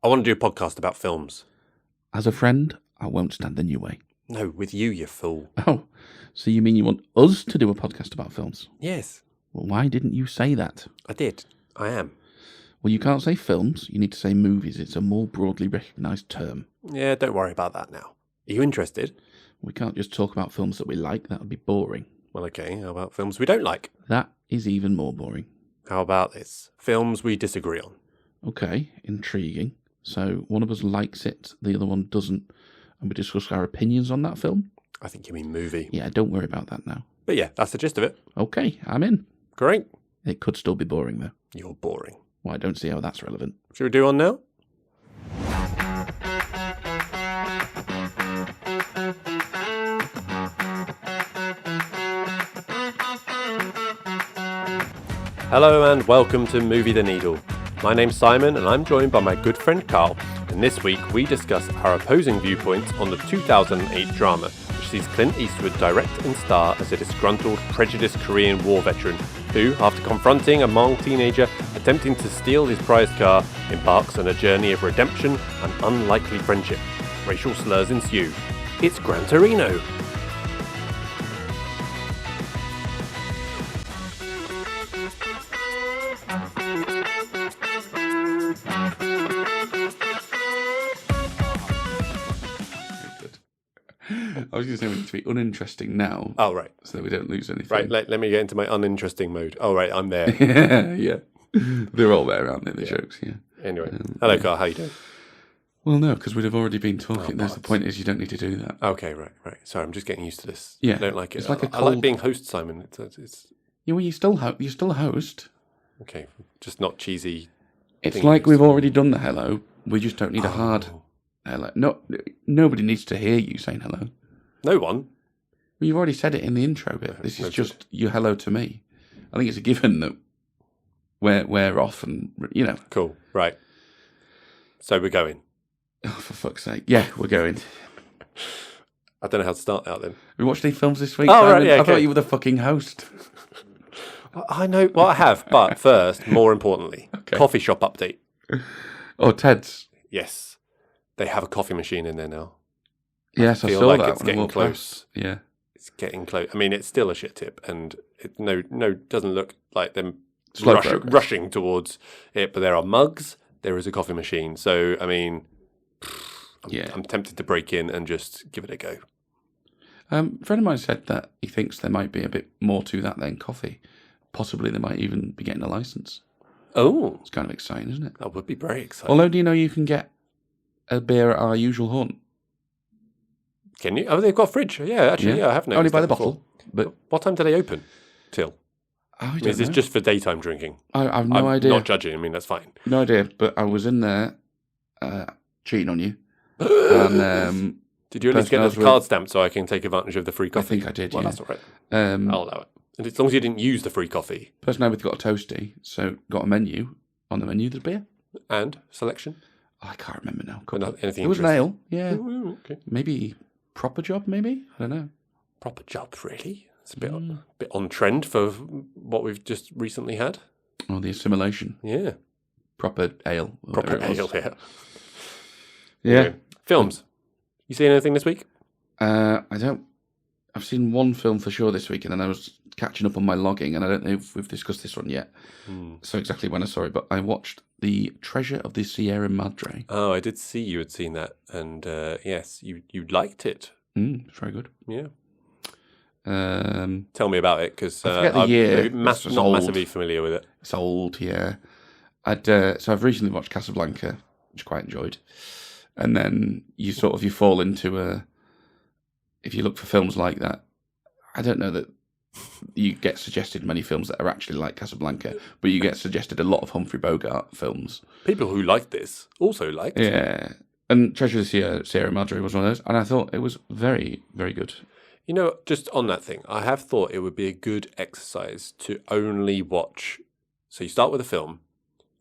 I want to do a podcast about films. As a friend, I won't stand in your way. No, with you, you fool. Oh, so you mean you want us to do a podcast about films? Yes. Well, why didn't you say that? I did. I am. Well, you can't say films. You need to say movies. It's a more broadly recognised term. Yeah, don't worry about that now. Are you interested? We can't just talk about films that we like. That would be boring. Well, okay. How about films we don't like? That is even more boring. How about this? Films we disagree on. Okay, intriguing. So one of us likes it, the other one doesn't, and we discuss our opinions on that film? I think you mean movie. Yeah, don't worry about that now. But yeah, that's the gist of it. Okay, I'm in. Great. It could still be boring, though. You're boring. Well, I don't see how that's relevant. Should we do one now? Hello and welcome to Movie the Needle. My name's Simon and I'm joined by my good friend Carl, and this week we discuss our opposing viewpoints on the 2008 drama, which sees Clint Eastwood direct and star as a disgruntled, prejudiced Korean War veteran who, after confronting a Hmong teenager attempting to steal his prized car, embarks on a journey of redemption and unlikely friendship. Racial slurs ensue. It's Gran Torino. I was going to say we need to be uninteresting now. Oh, right. So that we don't lose anything. Right, let me get into my uninteresting mode. Oh, right, I'm there. Yeah. They're all there, aren't they, the jokes, yeah. Anyway. Hello, Carl, how you doing? Well, no, because we'd have already been talking. The point is you don't need to do that. Okay, right. Sorry, I'm just getting used to this. Yeah. I don't like it. It's like I like being host, Simon. It's Yeah, well, you're still a host. okay, just not cheesy. It's things. like we've already done the hello. We just don't need a hard hello. No, nobody needs to hear you saying hello. No one. Well, you've already said it in the intro bit. This is just your hello to me. I think it's a given that we're off and, you know. Cool, right. So we're going. Oh, for fuck's sake. Yeah, we're going. I don't know how to start out then. We watched any films this week? Oh, Simon? right, yeah, I thought okay. you were the fucking host. I know, well, I have, but first, more importantly, coffee shop update. Oh, Ted's. Yes, they have a coffee machine in there now. Yes, I feel saw like that it's when I getting walked close. past. Yeah. It's getting close. I mean, it's still a shit tip, and it doesn't look like them Slow progress. rushing towards it. But there are mugs. There is a coffee machine. So, I mean, I'm tempted to break in and just give it a go. A friend of mine said that he thinks there might be a bit more to that than coffee. Possibly they might even be getting a license. Oh, It's kind of exciting, isn't it? that would be very exciting. Although, do you know you can get a beer at our usual haunt? Can you? Oh, they've got a fridge. Yeah, actually, yeah, I have noticed. Only by that the before. bottle. But What time do they open? Till? I don't Is this know. just for daytime drinking? I have no I'm idea. not judging. I mean, that's fine. No idea. But I was in there cheating on you. And Did you at least get person I the was card stamped so I can take advantage of the free I coffee? think I did, Well, yeah. that's all right. I'll I'll allow it. And as long as you didn't use the free coffee person I with got a toasty, so got a menu. On the menu, there's beer. and selection. I can't remember now. But not anything It was an interesting. ale, yeah. Ooh, okay. Maybe proper job, maybe? I don't know. Proper job, really. It's a bit on trend for what we've just recently had. Oh, the assimilation. Yeah. Proper ale. Proper whatever it was. ale, yeah. Yeah. Anyway, films. You seen anything this week? I don't. I've seen one film for sure this week, and then I was catching up on my logging, and I don't know if we've discussed this one yet. So exactly when I saw it, but I watched The Treasure of the Sierra Madre. Oh, I did see you had seen that, and yes, you liked it. It's very good. Yeah. Um, Tell me about it, because I forget the year. It's not just old. massively familiar with it. It's old, yeah. So I've recently watched Casablanca, which I quite enjoyed, and then you fall into if you look for films like that. I don't know that you get suggested many films that are actually like Casablanca, but you get suggested a lot of Humphrey Bogart films. People who liked this also liked. Yeah, and Treasure of the Sierra Madre was one of those, and I thought it was very, very good. You know, just on that thing, I have thought it would be a good exercise to only watch. So you start with a film,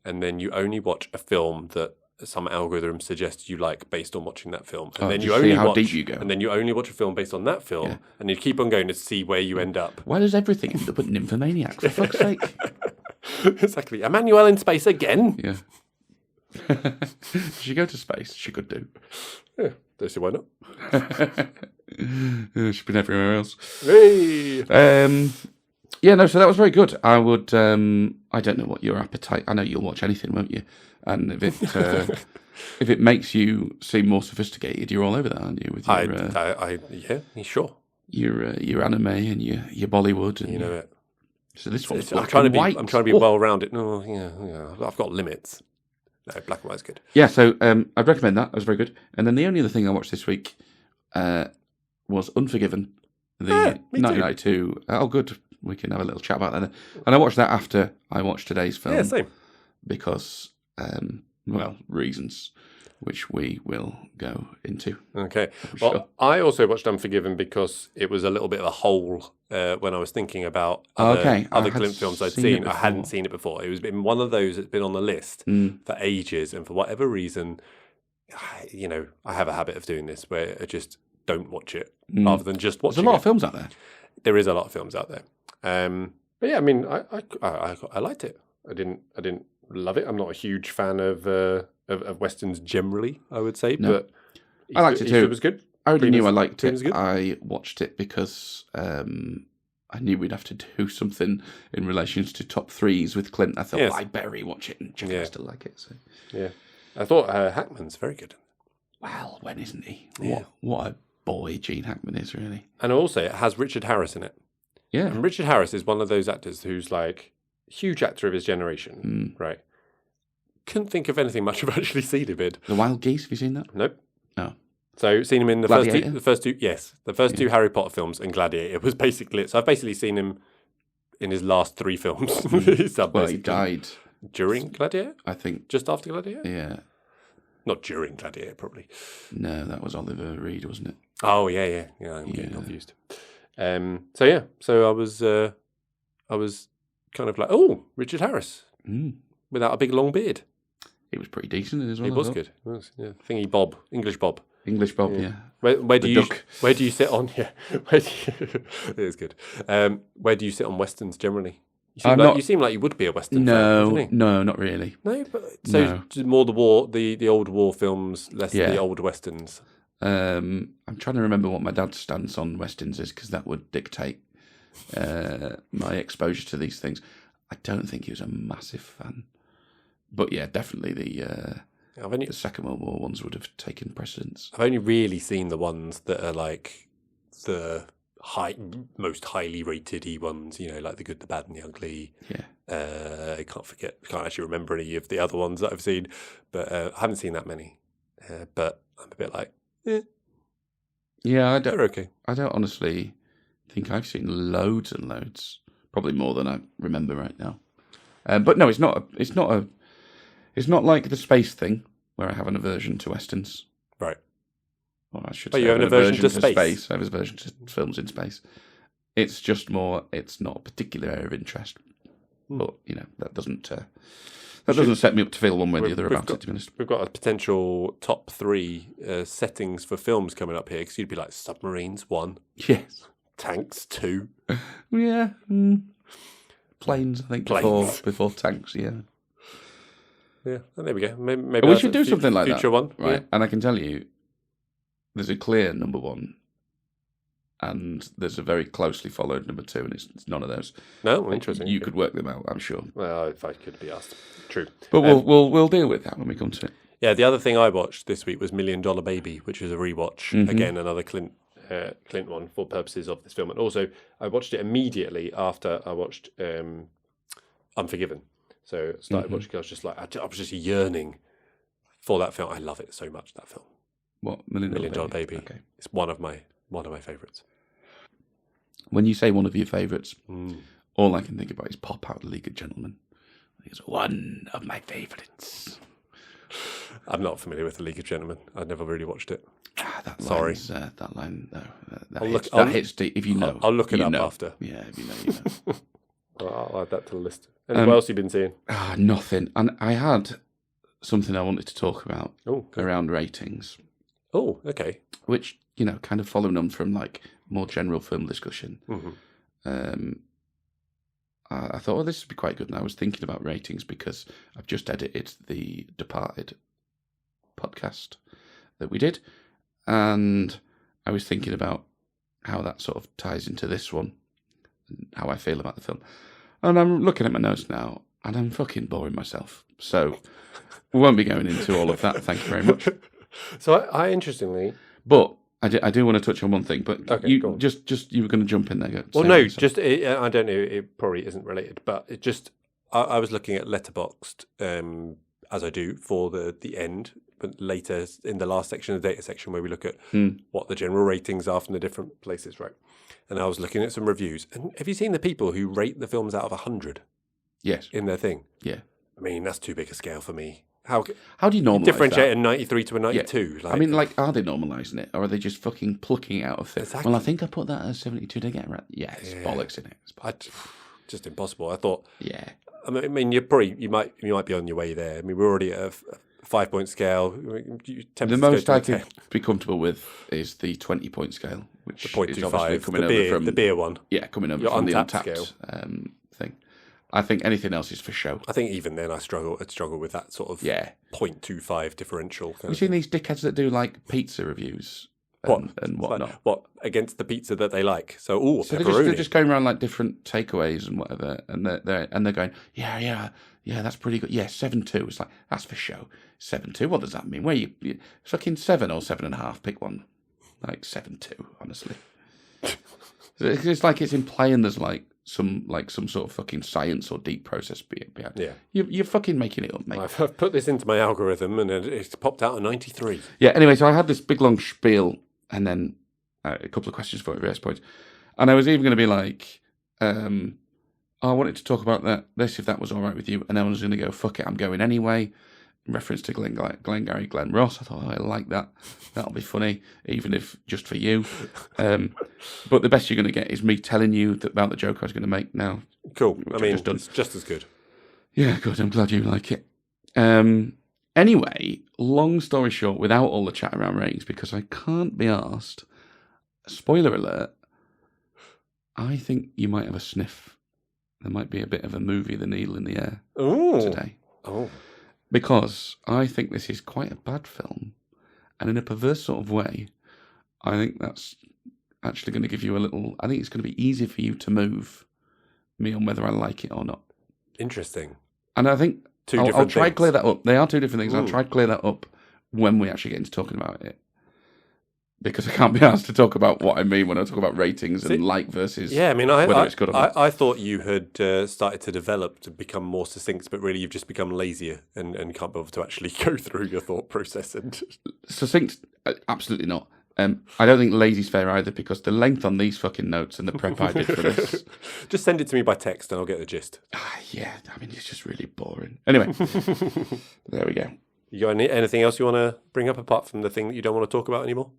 and then you only watch a film that some algorithm suggests you like based on watching that film, and then you just only see how watch, deep you go. and then you only watch a film based on that film, and you keep on going to see where you end up. Why does everything end up at Nymphomaniac, for fuck's sake? Exactly, Emmanuel in space again. Yeah. She go to space. She could do. Yeah, don't see why not. She's been everywhere else. Hey! Yeah, no, so that was very good. I would, I don't know what your appetite, I know you'll watch anything, won't you? And if it makes you seem more sophisticated, you're all over that, aren't you? With your, yeah, sure. Your anime and your Bollywood. And you know it. So this one's I'm trying to be well-rounded. No, yeah, I've got limits. No, black and white's good. Yeah, so I'd recommend that. That was very good. And then the only other thing I watched this week was Unforgiven, the 1992. Oh, good. We can have a little chat about that. And I watched that after I watched today's film. Yeah, same. Because, reasons which we will go into. Okay. Well, I also watched Unforgiven because it was a little bit of a hole when I was thinking about other Clint films I'd seen. I hadn't seen it before. It was been one of those that's been on the list for ages, and for whatever reason, I have a habit of doing this where I just don't watch it rather than just watching it. There's a lot of films out there. There is a lot of films out there. But yeah, I mean, I liked it. I didn't love it. I'm not a huge fan of westerns generally, I would say, but I liked it too. It was good. I already knew I liked it. I watched it because I knew we'd have to do something in relation to top threes with Clint. I thought, I better rewatch it and check if I still like it. So. Yeah, I thought Hackman's very good. Well, when isn't he? Yeah. What a boy Gene Hackman is, really. And also, it has Richard Harris in it. Yeah. And Richard Harris is one of those actors who's like a huge actor of his generation, right? Couldn't think of anything much I've actually seen him in. The Wild Geese, have you seen that? Nope. No. So seen him in the first two Harry Potter films and Gladiator was basically it. So I've basically seen him in his last three films. Well, he died during Gladiator? I think. Just after Gladiator? Yeah. Not during Gladiator, probably. No, that was Oliver Reed, wasn't it? Oh, yeah. I'm getting confused. So I was kind of like, oh, Richard Harris without a big long beard. He was pretty decent in as well. He was good. He was, yeah. Thingy Bob, English Bob. Yeah. Where do you sit on? Yeah, it is good. Where do you sit on westerns generally? You seem like you would be a western fan. No, not really. No, but more the old war films, less the old westerns. I'm trying to remember what my dad's stance on westerns is because that would dictate my exposure to these things. I don't think he was a massive fan, but yeah, definitely the Second World War ones would have taken precedence. I've only really seen the ones that are like the most highly rated ones, like The Good, the Bad, and the Ugly. Yeah. I can't actually remember any of the other ones that I've seen, but I haven't seen that many. But I'm a bit like, yeah, they're okay. I don't honestly think I've seen loads and loads. Probably more than I remember right now. But no, it's not like the space thing where I have an aversion to westerns. Right. Or I should say, you have an aversion to space. I have an aversion to films in space. It's just more. It's not a particular area of interest. But that doesn't set me up to feel one way or the other about it. To be honest, we've got a potential top three settings for films coming up here because you'd be like submarines 1, yes, tanks 2, yeah, planes. I think before tanks. Yeah. Yeah, there we go. Maybe we should do something like that. Future one, right? Yeah. And I can tell you, there's a clear number 1, and there's a very closely followed number 2, and it's none of those. No, interesting. You could work them out, I'm sure. Well, if I could be asked, true. But we'll deal with that when we come to it. Yeah, the other thing I watched this week was $1 Million Baby, which was a rewatch. Mm-hmm. Again, another Clint one for purposes of this film, and also I watched it immediately after I watched Unforgiven. So I started watching. I was just like, I was just yearning for that film. I love it so much. That film. What $1 Million Baby? Okay, it's one of my favourites. When you say one of your favourites, all I can think about is Pop Out League of Gentlemen. It's one of my favourites. I'm not familiar with the League of Gentlemen. I've never really watched it. Sorry, that line. No, that hits deep. If you know, I'll look it up after. Yeah, if you know. I'll add that to the list. And what else have you been seeing? Nothing. And I had something I wanted to talk about around ratings. Oh, okay. Which, kind of following on from like more general film discussion. Mm-hmm. I thought, this would be quite good. And I was thinking about ratings because I've just edited the Departed podcast that we did. And I was thinking about how that sort of ties into this one, and how I feel about the film. And I'm looking at my notes now, and I'm fucking boring myself. So we won't be going into all of that. Thank you very much. So I interestingly... But I do want to touch on one thing. But okay, you just you were going to jump in there. Well, no, just I don't know. It probably isn't related, but it just I was looking at Letterboxd as I do for the end, but later in the last section, the data section, where we look at what the general ratings are from the different places, right? And I was looking at some reviews. And have you seen the people who rate the films out of 100? Yes. In their thing? Yeah. I mean, that's too big a scale for me. How do you normalise differentiate that? a 93 to a 92? Yeah. Like, I mean, like, are they normalising it, or are they just fucking plucking it out of things? Exactly. Well, I think I put that as 72 to get right. Yeah, it's bollocks in it. Just impossible. I thought. Yeah. I mean, you might be on your way there. I mean, we're already at a 5-point scale. The most I could be comfortable with is the 20-point scale, which the 0.25, is obviously coming over from the beer one. Yeah, coming over from the Untapped thing. I think anything else is for show. I think even then I'd struggle with that sort of 0.25 differential. Have you seen these dickheads that do like pizza reviews and whatnot? Like, what, against the pizza that they like? So pepperoni. They're just going around like different takeaways and whatever, and they're going, yeah, that's pretty good. Yeah, 7.2. It's like, that's for show. 7.2. What does that mean? Where you fucking 7 or 7.5? Pick one. Like 7.2. Honestly, it's like it's implying there's some sort of fucking science or deep process behind. Yeah, you're fucking making it up, mate. I've put this into my algorithm and it's popped out a 93. Yeah. Anyway, so I had this big long spiel and then a couple of questions for various points, and I was even going to be like, I wanted to talk about this if that was all right with you, and then I was going to go, fuck it, I'm going anyway. In reference to Glengarry Glen Ross, I thought, I like that. That'll be funny, even if just for you. But the best you're going to get is me telling you about the joke I was going to make now. Cool. I mean, it's just as good. Yeah, good. I'm glad you like it. Anyway, long story short, without all the chat around ratings, because I can't be arsed, spoiler alert, I think you might have a sniff. There might be a bit of a movie, The Needle in the Air, today. Oh. Because I think this is quite a bad film, and in a perverse sort of way, I think that's actually going to give you a little... I think it's going to be easy for you to move me on whether I like it or not. Interesting. And I think I'll try to clear that up. They are two different things. Ooh. I'll try to clear that up when we actually get into talking about it. Because I can't be asked to talk about what I mean when I talk about ratings and versus whether it's good or not. I thought you had started to develop to become more succinct, but really you've just become lazier and can't bother to actually go through your thought process. And succinct, absolutely not. I don't think lazy's fair either, because the length on these fucking notes and the prep I did for this... Just send it to me by text and I'll get the gist. Yeah, I mean, it's just really boring. Anyway, there we go. You got anything else you want to bring up apart from the thing that you don't want to talk about anymore?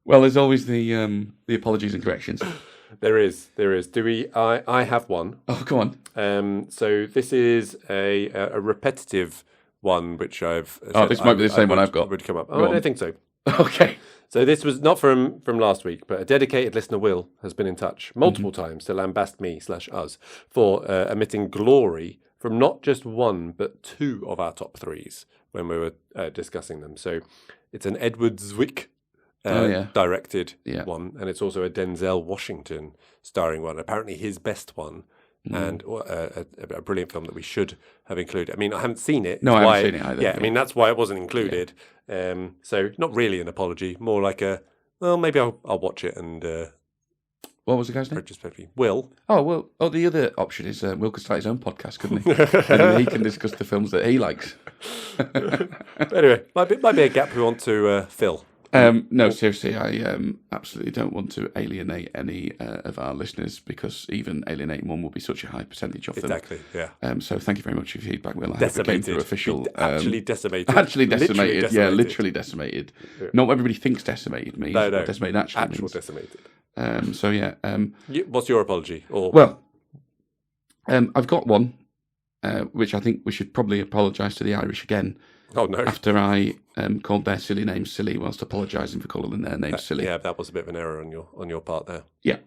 Well, there's always the apologies and corrections. There is. Do we? I have one. Oh, go on. So this is a repetitive one, which I've. This might be the same one I've got. Would come up. I don't think so. Okay. So this was not from last week, but a dedicated listener, Will, has been in touch multiple times to lambast me/us for omitting glory from not just one, but two of our top threes when we were discussing them. So it's an Edward Zwick directed one, and it's also a Denzel Washington starring one. Apparently his best one, and a brilliant film that we should have included. I mean, I haven't seen it. No, I haven't seen it either. Yeah, I mean, that's why it wasn't included. Yeah. So not really an apology, more like maybe I'll watch it and... What was the guy's name? Will. Oh, well, the other option is Will could start his own podcast, couldn't he? And then he can discuss the films that he likes. Anyway, might be a gap we want to fill. No, seriously, I absolutely don't want to alienate any of our listeners, because even alienating one will be such a high percentage of them. Exactly, yeah. So thank you very much for your feedback, Will. Decimated. Actually decimated. Actually decimated. Yeah, literally decimated. Yeah. Not what everybody thinks decimated means. No. Decimated actually means. Decimated. So yeah. What's your apology? Well, I've got one, which I think we should probably apologise to the Irish again. Oh no! After I called their silly names silly whilst apologising for calling their names silly. Yeah, that was a bit of an error on your part there. Yeah.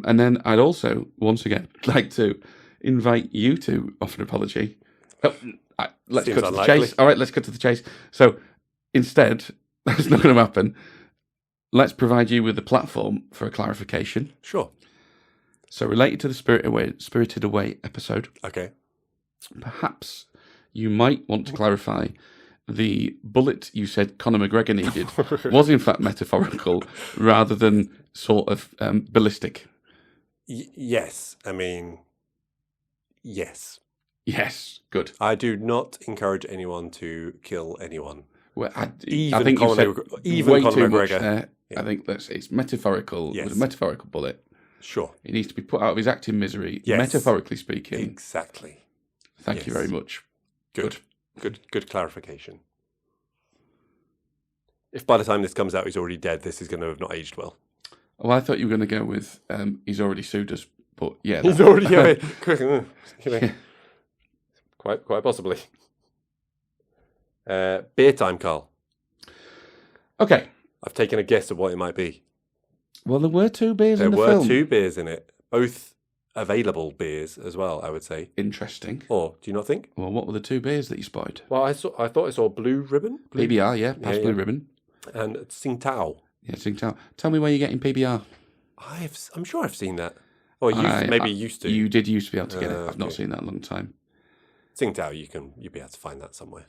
And then I'd also, once again, like to invite you to offer an apology. Let's Seems cut to the unlikely. chase. All right, let's cut to the chase. So instead, that's not going to happen. Let's provide you with the platform for a clarification. Sure. So related to the Spirited Away episode, Okay. perhaps you might want to clarify the bullet you said Conor McGregor needed was in fact metaphorical rather than sort of ballistic. Yes. I mean, yes. Yes, good. I do not encourage anyone to kill anyone. Well, I Even think you said even way Conor too much McGregor. there. I think it's metaphorical. Yes. With a metaphorical bullet. Sure. He needs to be put out of his acting misery, Yes. metaphorically speaking. Exactly. Thank you very much. Good clarification. If by the time this comes out he's already dead, this is going to have not aged well. Oh, I thought you were going to go with he's already sued us, but yeah. He's already quite possibly. Beer time, Carl. Okay. I've taken a guess of what it might be. Well, there were two beers in the There film. were two beers in it, both available beers as well, I would say. Interesting. Or do you not think? Well, what were the two beers that you spotted? Well, I thought I saw Blue Ribbon. PBR, yeah, past Blue Ribbon. And Tsingtao. Yeah, Tsingtao. Tell me where you're getting PBR. I'm sure I've seen that. Or used to. You did used to be able to get it. I've not okay. seen that in a long time. Tsingtao, you'll be able to find that somewhere.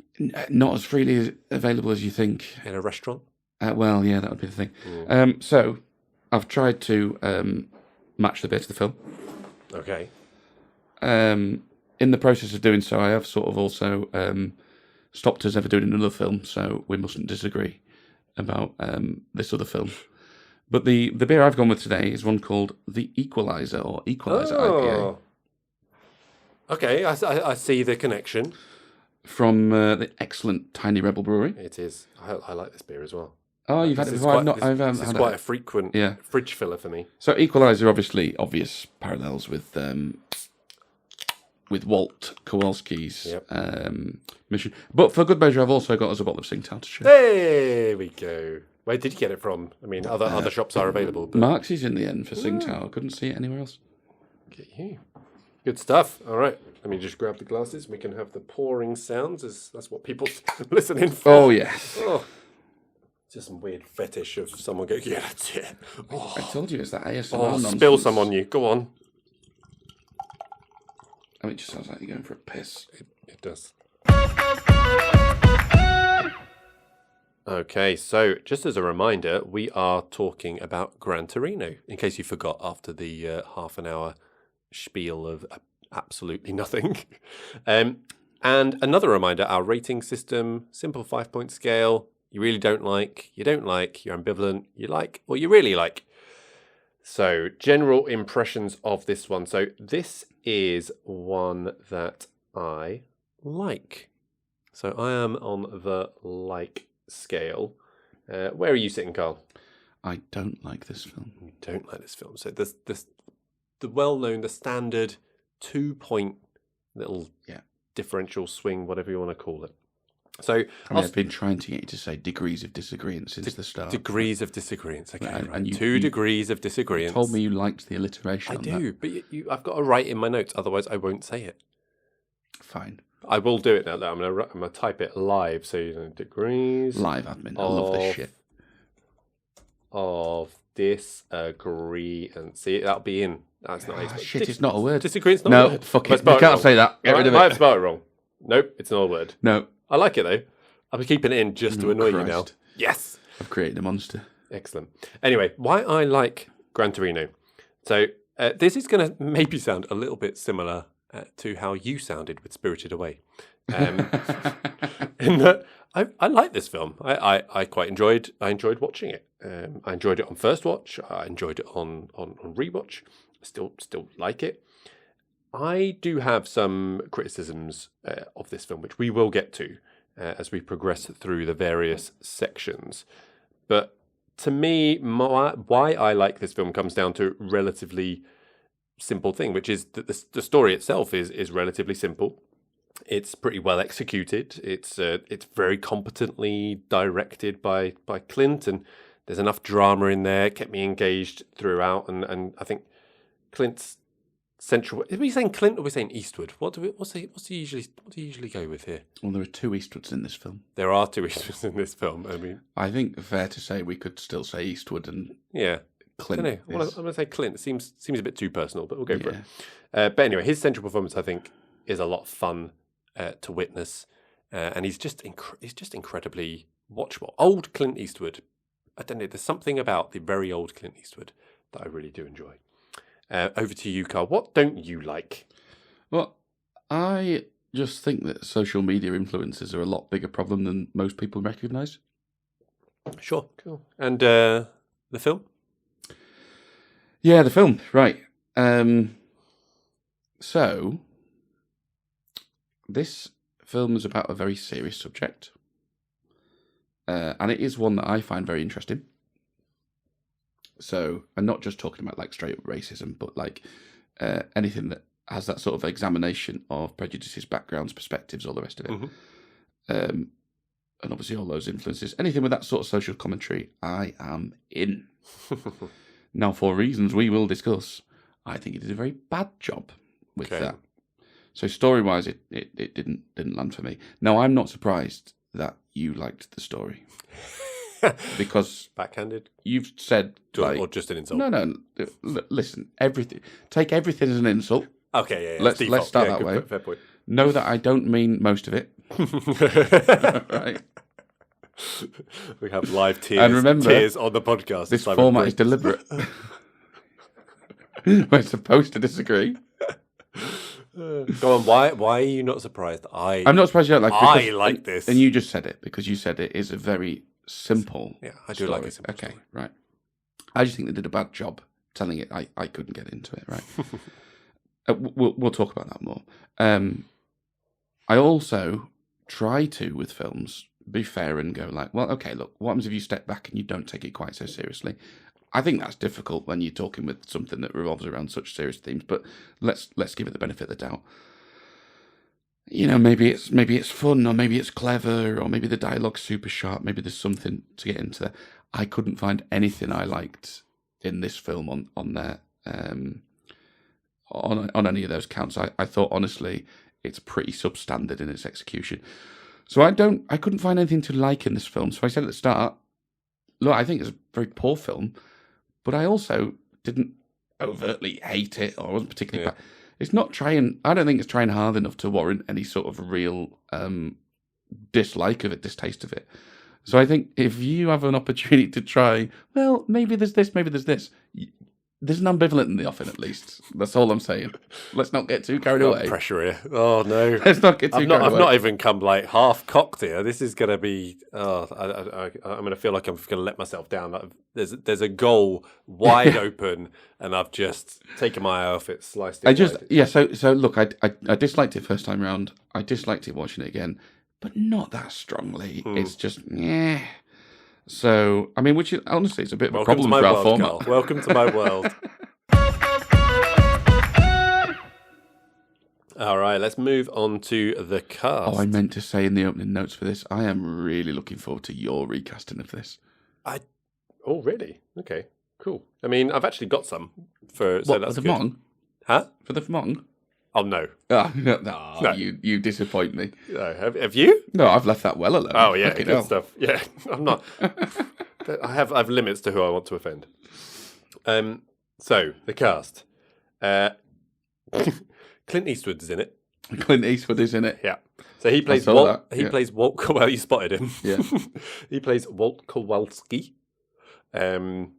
Not as freely available as you think. In a restaurant? Well, yeah, that would be the thing. So, I've tried to match the beer to the film. Okay. In the process of doing so, I have sort of also stopped us ever doing another film, so we mustn't disagree about this other film. But the beer I've gone with today is one called The Equalizer, or Equalizer IPA. Okay, I see the connection. From the excellent Tiny Rebel Brewery. It is. I like this beer as well. Oh, you've had it before? This is quite a frequent fridge filler for me. So Equalizer, obviously, obvious parallels with Walt Kowalski's mission. But for good measure, I've also got us a bottle of SiMTN to share. There we go. Where did you get it from? I mean, other shops are available. But... Marx's in the end for SiMTN. I couldn't see it anywhere else. Get you. Good stuff. All right. Let me just grab the glasses. We can have the pouring sounds, as that's what people listening for. Oh, yes. Oh. Just some weird fetish of someone going, yeah, that's it. Oh. I told you it's that ASMR nonsense. nonsense. Spill some on you. Go on. I mean, it just sounds like you're going for a piss. It does. Okay, so just as a reminder, we are talking about Gran Torino, in case you forgot after the half an hour spiel of absolutely nothing. And another reminder, our rating system, simple 5-point scale, you really don't like, you don't like, you're ambivalent, you like, or you really like. So general impressions of this one. So this is one that I like. So I am on the like scale. Where are you sitting, Carl? I don't like this film. You don't like this film. So this the well-known, the standard 2-point little differential swing, whatever you want to call it. So I've been trying to get you to say degrees of disagreement since the start. Degrees of disagreement. Okay, and you, 2 degrees of disagreement. Told me you liked the alliteration. I do, but I've got to write in my notes, otherwise I won't say it. Fine. I will do it now. Though. I'm gonna type it live. So degrees. Live admin. I love this shit. Of disagree and see that'll be in. That's not shit. It's not a word. Disagreement's not a word. No, fuck it. You can't say that. Get rid of it. I might have spelled it wrong. Nope, it's not a word. No. I like it though. I'm keeping it in just to annoy you now. Yes. I've created a monster. Excellent. Anyway, why I like Gran Torino. So this is going to maybe sound a little bit similar to how you sounded with Spirited Away. In that I like this film. I quite enjoyed watching it. I enjoyed it on first watch. I enjoyed it on rewatch. I still like it. I do have some criticisms of this film, which we will get to as we progress through the various sections. But to me, why I like this film comes down to a relatively simple thing, which is that the story itself is relatively simple. It's pretty well executed. It's very competently directed by Clint, and there's enough drama in there. It kept me engaged throughout, and I think Clint's central. Are we saying Clint or are we saying Eastwood? What's he usually go with here? Well, there are two Eastwoods in this film. There are two Eastwoods in this film. I mean, I think fair to say we could still say Eastwood and Clint. I don't know. I'm going to say Clint. It seems a bit too personal, but we'll go for it. But anyway, his central performance, I think, is a lot of fun to witness, and he's just incredibly watchable. Old Clint Eastwood. I don't know. There's something about the very old Clint Eastwood that I really do enjoy. Over to you, Carl. What don't you like? Well, I just think that social media influencers are a lot bigger problem than most people recognise. Sure, cool. And the film? Yeah, the film, right. So, this film is about a very serious subject. And it is one that I find very interesting. So, I'm not just talking about like straight up racism, but like anything that has that sort of examination of prejudices, backgrounds, perspectives, all the rest of it. Mm-hmm. And obviously all those influences. Anything with that sort of social commentary, I am in. Now, for reasons we will discuss, I think it did a very bad job with that. So story-wise, it didn't land for me. Now, I'm not surprised that you liked the story. Because backhanded, you've said or just an insult. No. Listen, take everything as an insult. Okay, yeah. Let's start that way. Fair point. Know that I don't mean most of it. Right. We have live tears. And remember, tears on the podcast. This format is deliberate. We're supposed to disagree. Go on. Why are you not surprised? I'm not surprised you don't like it. I like this. And you just said it because you said it is a very simple. Yeah, I do like it. Okay, right. I just think they did a bad job telling it. I couldn't get into it. Right. We'll talk about that more. I also try to with films be fair and go like, well, okay, look, what happens if you step back and you don't take it quite so seriously? I think that's difficult when you're talking with something that revolves around such serious themes. But let's give it the benefit of the doubt. You know, maybe it's fun, or maybe it's clever, or maybe the dialogue's super sharp. Maybe there's something to get into there. I couldn't find anything I liked in this film on there on any of those counts. I thought honestly it's pretty substandard in its execution. So I couldn't find anything to like in this film. So I said at the start, look, I think it's a very poor film, but I also didn't overtly hate it or wasn't particularly bad. It's not trying. I don't think it's trying hard enough to warrant any sort of real dislike of it, distaste of it. So I think if you have an opportunity to try, well, maybe there's this, maybe there's this. There's an ambivalent in the offing, at least. That's all I'm saying. Let's not get too carried away. Pressure here. Oh no. Let's not get too carried away. I've not even come like half cocked here. This is going to be. I'm going to feel like I'm going to let myself down. Like there's a goal wide open, and I've just taken my eye off it, sliced it. So look, I disliked it first time round. I disliked it watching it again, but not that strongly. It's just So, I mean, which is, honestly, it's a bit of a problem for our format. Carl. Welcome to my world. All right, let's move on to the cast. Oh, I meant to say in the opening notes for this, I am really looking forward to your recasting of this. Oh, really? Okay, cool. I mean, I've actually got some for. What, so that's for the good. Hmong? Huh? For the Hmong? Oh no. No. You disappoint me. No, have you? No, I've left that well alone. Oh yeah, good stuff. Yeah, I'm not. I have limits to who I want to offend. So the cast. Clint Eastwood's in it. Clint Eastwood is in it. Yeah. So he plays Walt. He plays Walt. Well, you spotted him. Yeah. He plays Walt Kowalski. You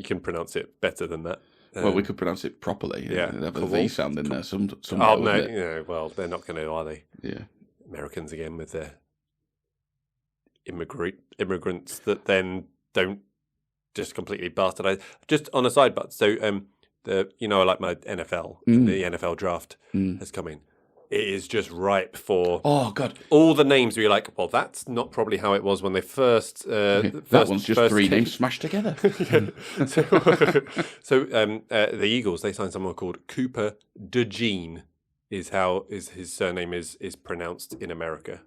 can pronounce it better than that. Well, we could pronounce it properly. Yeah. Have a V sound in there. Some oh, no. Yeah, well, they're not going to, are they? Yeah. Americans again with their immigrants that then don't just completely bastardize. Just on a side, but so like my NFL, the NFL draft has come in. It is just ripe for all the names where you're like, well, that's not probably how it was when they first. That one's just three names smashed together. So the Eagles, they signed someone called Cooper DeJean, is his surname is pronounced in America.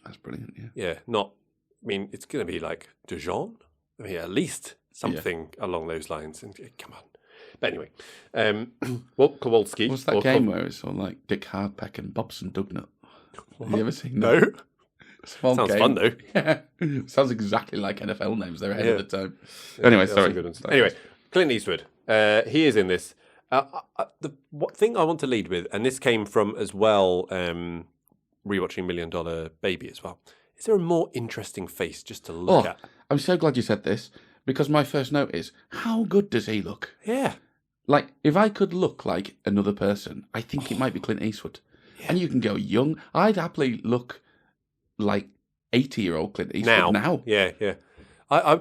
That's brilliant. Yeah. Yeah. It's going to be like DeJean. I mean, at least something along those lines. And come on. But anyway, Kowalski. What's that game where it's all like Dick Hardpeck and Bobson Dugnut? Have you ever seen that? No. Small Sounds game. fun though. Yeah. Sounds exactly like NFL names. They're ahead of the time. Anyway, sorry. Anyway, Clint Eastwood. He is in this. The thing I want to lead with, and this came from as well, rewatching $1 Million Baby as well. Is there a more interesting face just to look at? I'm so glad you said this, because my first note is, how good does he look? Yeah. Like, if I could look like another person, I think it might be Clint Eastwood. Yeah. And you can go young. I'd happily look like 80-year-old Clint Eastwood now. Yeah. I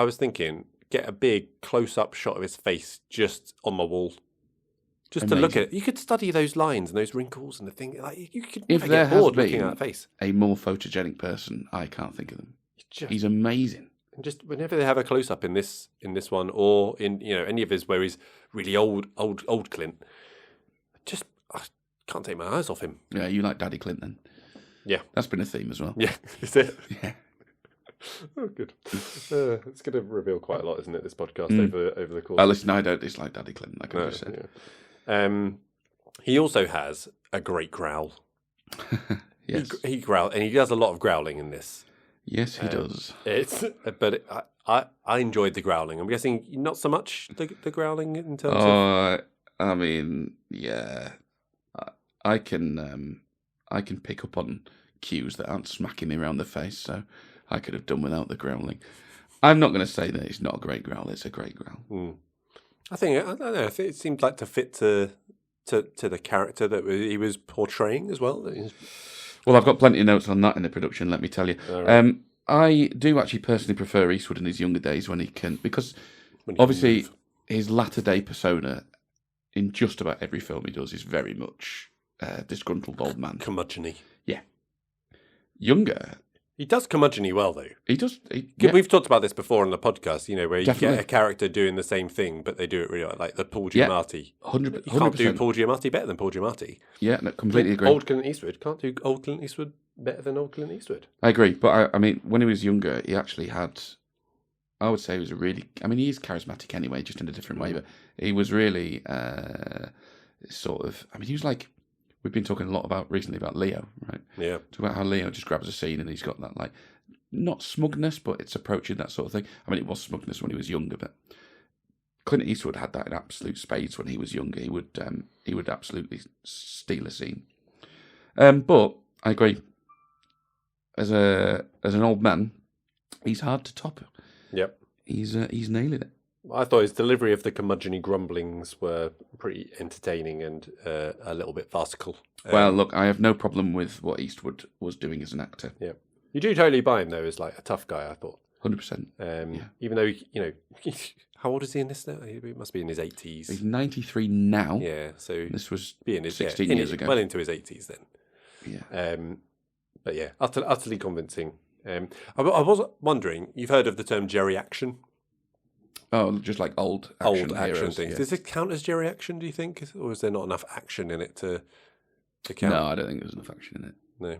was thinking, get a big close-up shot of his face just on my wall. Just to look at it. You could study those lines and those wrinkles and the thing. Like, you could get bored looking at that face. A more photogenic person, I can't think of them. He's amazing. And just whenever they have a close-up in this one, or in any of his where he's really old Clint, I can't take my eyes off him. Yeah, you like Daddy Clint then? Yeah, that's been a theme as well. Yeah, is it? Yeah. Oh, good. It's going to reveal quite a lot, isn't it? This podcast over the course. Listen, I don't dislike Daddy Clint, like I just said. Yeah. He also has a great growl. Yes, he growls, and he does a lot of growling in this. Yes, he does. I enjoyed the growling. I'm guessing not so much the growling in terms of. I mean, yeah, I can pick up on cues that aren't smacking me around the face, so I could have done without the growling. I'm not going to say that it's not a great growl. It's a great growl. I don't know. It seemed like to fit to the character that he was portraying as well. Well, I've got plenty of notes on that in the production, let me tell you. Right. I do actually personally prefer Eastwood in his younger days when he can, because obviously his latter day persona in just about every film he does is very much disgruntled old man. Curmudgeon-y. Yeah. Younger. He does curmudgeon-y well, though. He does. We've talked about this before on the podcast, where you Definitely. get a character doing the same thing, but they do it really well, like the Paul Giamatti. 100%. You can't do Paul Giamatti better than Paul Giamatti. Yeah, no, completely agree. Old Clint Eastwood. Can't do old Clint Eastwood better than old Clint Eastwood. I agree, but I mean, when he was younger, he actually had, I would say he was he is charismatic anyway, just in a different way, but he was really he was like, we've been talking a lot recently about Leo, right? Yeah. Talk about how Leo just grabs a scene and he's got that, like, not smugness, but it's approaching that sort of thing. I mean, it was smugness when he was younger, but Clint Eastwood had that in absolute spades when he was younger. He would absolutely steal a scene. But I agree. As an old man, he's hard to top. Yep. He's nailing it. I thought his delivery of the curmudgeon-y grumblings were pretty entertaining and a little bit farcical. Well, look, I have no problem with what Eastwood was doing as an actor. Yeah. You do totally buy him, though, as like a tough guy, I thought. 100%. Even though, how old is he in this now? He must be in his 80s. He's 93 now. Yeah, so this was 16 years ago. Well into his 80s then. Yeah. But yeah, utterly convincing. I was wondering, you've heard of the term geriaction? Oh, just like old action heroes, things. Yeah. Does it count as geriaction, do you think? Or is there not enough action in it to count? No, I don't think there's enough action in it. No.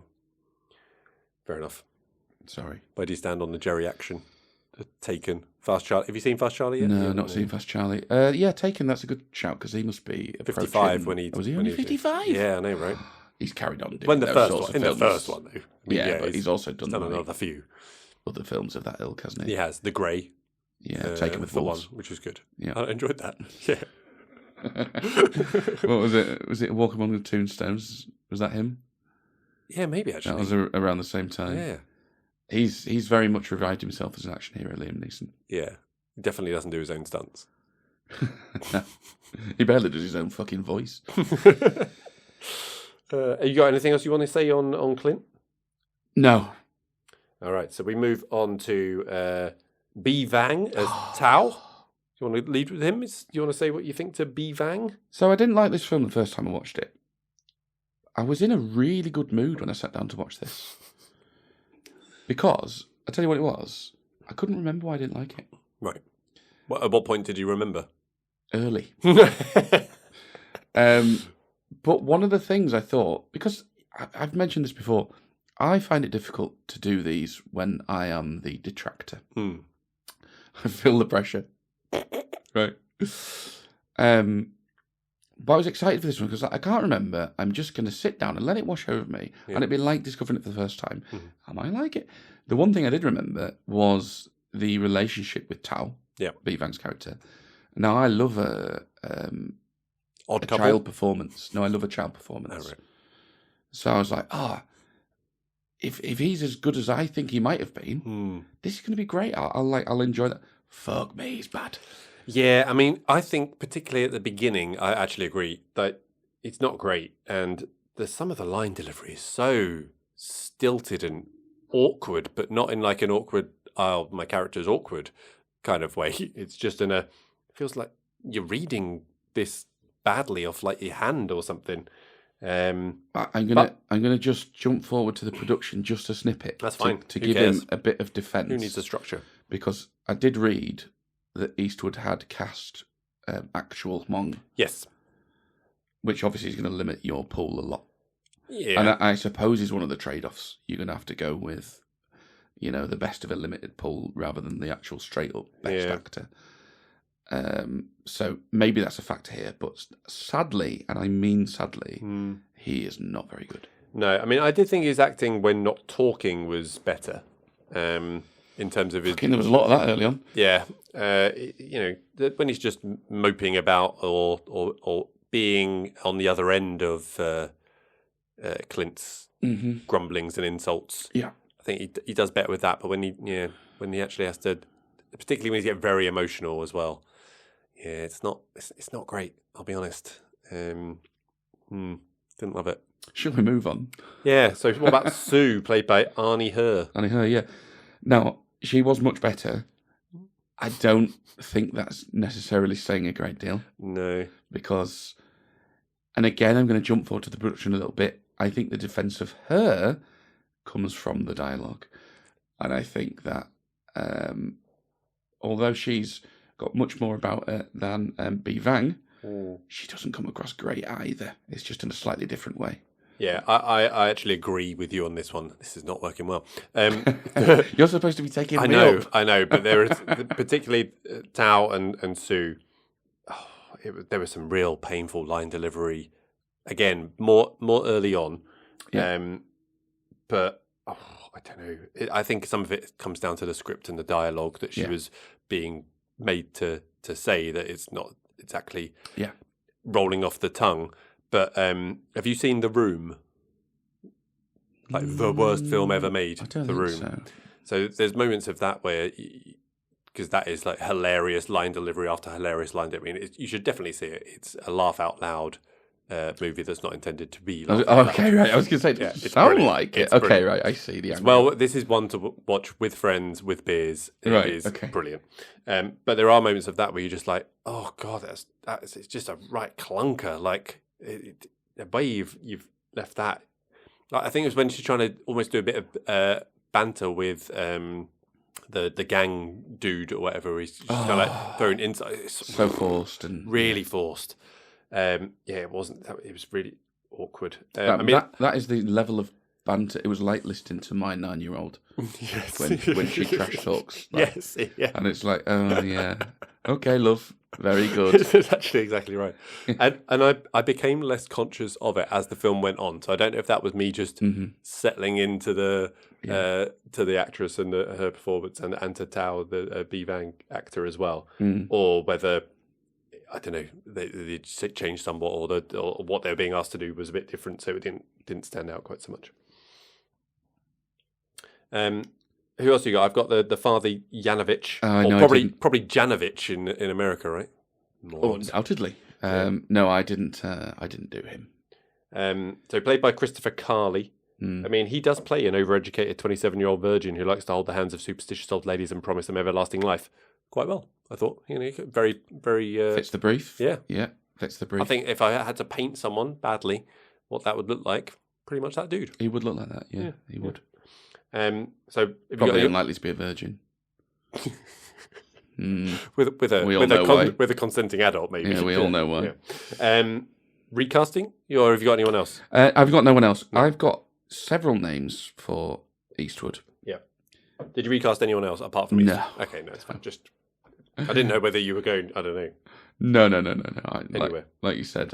Fair enough. Sorry. Where do you stand on the geriaction? Taken. Fast Charlie. Have you seen Fast Charlie yet? No, not seen Fast Charlie. Yeah, Taken, that's a good shout, because he must be 55 when he... Was he only 55? Yeah, I know, right? He's carried on doing the first one, though. But he's also done another few other films of that ilk, hasn't he? He has. The Grey. Yeah, Taken with the Wolves. one, which was good. Yeah. I enjoyed that. Yeah. What was it? Was it Walk Among the Tombstones? Was that him? Yeah, maybe, actually. That was around the same time. Yeah. He's very much revived himself as an action hero, Liam Neeson. Yeah. He definitely doesn't do his own stunts. No. He barely does his own fucking voice. Have you got anything else you want to say on Clint? No. All right, so we move on to B. Vang as Tao. Do you want to lead with him? Do you want to say what you think to B. Vang? So I didn't like this film the first time I watched it. I was in a really good mood when I sat down to watch this. Because, I'll tell you what it was, I couldn't remember why I didn't like it. Right. At what point did you remember? Early. But one of the things I thought, because I've mentioned this before, I find it difficult to do these when I am the detractor. I feel the pressure. Right. But I was excited for this one because I can't remember. I'm just going to sit down and let it wash over me. And it'd be like discovering it for the first time. I might like it. The one thing I did remember was the relationship with Tao, B. Vang's character. Now, I love a child performance. No, I love a child performance. Oh, right. So I was like, if he's as good as I think he might have been, this is going to be great. I'll enjoy that. Fuck me, he's bad. Yeah, I mean, I think particularly at the beginning, I actually agree that it's not great, and some of the line delivery is so stilted and awkward, but not in like an awkward, my character's awkward kind of way. It's just it feels like you're reading this badly off like your hand or something. I'm gonna just jump forward to the production just a snippet. That's fine. To give him a bit of defence. Who needs a structure? Because I did read that Eastwood had cast actual Hmong. Yes. Which obviously is going to limit your pool a lot. Yeah. And I suppose is one of the trade-offs. You're going to have to go with, the best of a limited pool rather than the actual straight-up best actor. So maybe that's a factor here. But sadly, and I mean sadly, he is not very good. No, I mean, I did think his acting when not talking was better. In terms of his... There was a lot of that early on. Yeah. When he's just moping about or being on the other end of Clint's grumblings and insults. Yeah. I think he does better with that. But when he actually has to, particularly when he gets very emotional as well, it's not great, I'll be honest. Didn't love it. Should we move on? Yeah, so what about Sue, played by Arnie Her? Arnie Her, yeah. Now, she was much better. I don't think that's necessarily saying a great deal. No. Because, and again, I'm going to jump forward to the production a little bit. I think the defence of her comes from the dialogue. And I think that although she's got much more about her than B. Vang, she doesn't come across great either. It's just in a slightly different way. Yeah, I actually agree with you on this one. This is not working well. You're supposed to be taking me up. I know, but there is particularly Tao and Sue. There was some real painful line delivery. Again, more early on. Yeah. But I don't know. I think some of it comes down to the script and the dialogue that she was being made to say, that it's not exactly rolling off the tongue. But have you seen The Room? Like the worst film ever made, I don't The think Room. So there's moments of that where, because that is like hilarious line delivery after hilarious line delivery. I mean, you should definitely see it. It's a laugh out loud movie that's not intended to be. Okay, right. I was going to say, it sound brilliant. like it. It's okay, brilliant. right. I see the angle. Well, this is one to watch with friends, with beers. It is brilliant. But there are moments of that where you're just like, oh God, it's just a right clunker. Like, the way you've left that, like, I think it was when she's trying to almost do a bit of banter with the gang dude or whatever. He's just kind of like throwing inside. It's so forced and really forced. It wasn't. It was really awkward. That is the level of banter. It was like listening to my 9-year-old when she trash talks. Like, and it's like, oh yeah, okay, love. Very good. That's actually exactly right. And I became less conscious of it as the film went on. So I don't know if that was me just settling into the to the actress and her performance and to Tao, the B. Vang actor as well, or whether, I don't know, they changed somewhat, or what they were being asked to do was a bit different, so it didn't stand out quite so much. Who else you got? I've got the father Yanovich, probably Janovich in America, right? Undoubtedly. No, I didn't do him. So played by Christopher Carley. I mean, he does play an overeducated 27-year-old virgin who likes to hold the hands of superstitious old ladies and promise them everlasting life quite well, I thought. Very, very... fits the brief. Yeah, fits the brief. I think if I had to paint someone badly, what that would look like, pretty much that dude. He would look like that, yeah. He would. So probably unlikely to be a virgin. with a consenting adult, maybe. Yeah, we all know why. Yeah. Recasting, or have you got anyone else? I've got no one else. No. I've got several names for Eastwood. Yeah. Did you recast anyone else apart from Eastwood? No. Okay, no, it's fine. Just I didn't know whether you were going. I don't know. No. Anyway, like you said,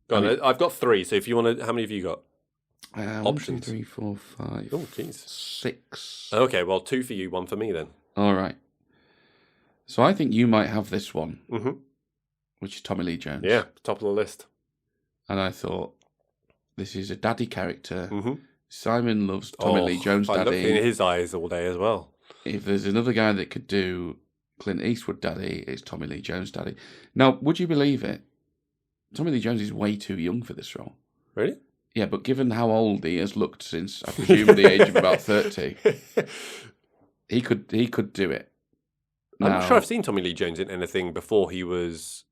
go on. I've got 3. So if you want to, how many have you got? 1, 2, 3, 4, 5. Oh, jeez. 6. Okay, well, 2 for you, 1 for me then. All right. So I think you might have this one, which is Tommy Lee Jones. Yeah, top of the list. And I thought, this is a daddy character. Simon loves Tommy Lee Jones daddy. I looked in his eyes all day as well. If there's another guy that could do Clint Eastwood daddy, it's Tommy Lee Jones daddy. Now, would you believe it? Tommy Lee Jones is way too young for this role. Really? Yeah, but given how old he has looked since, I presume, the age of about 30, he could do it. I'm not sure I've seen Tommy Lee Jones in anything before he was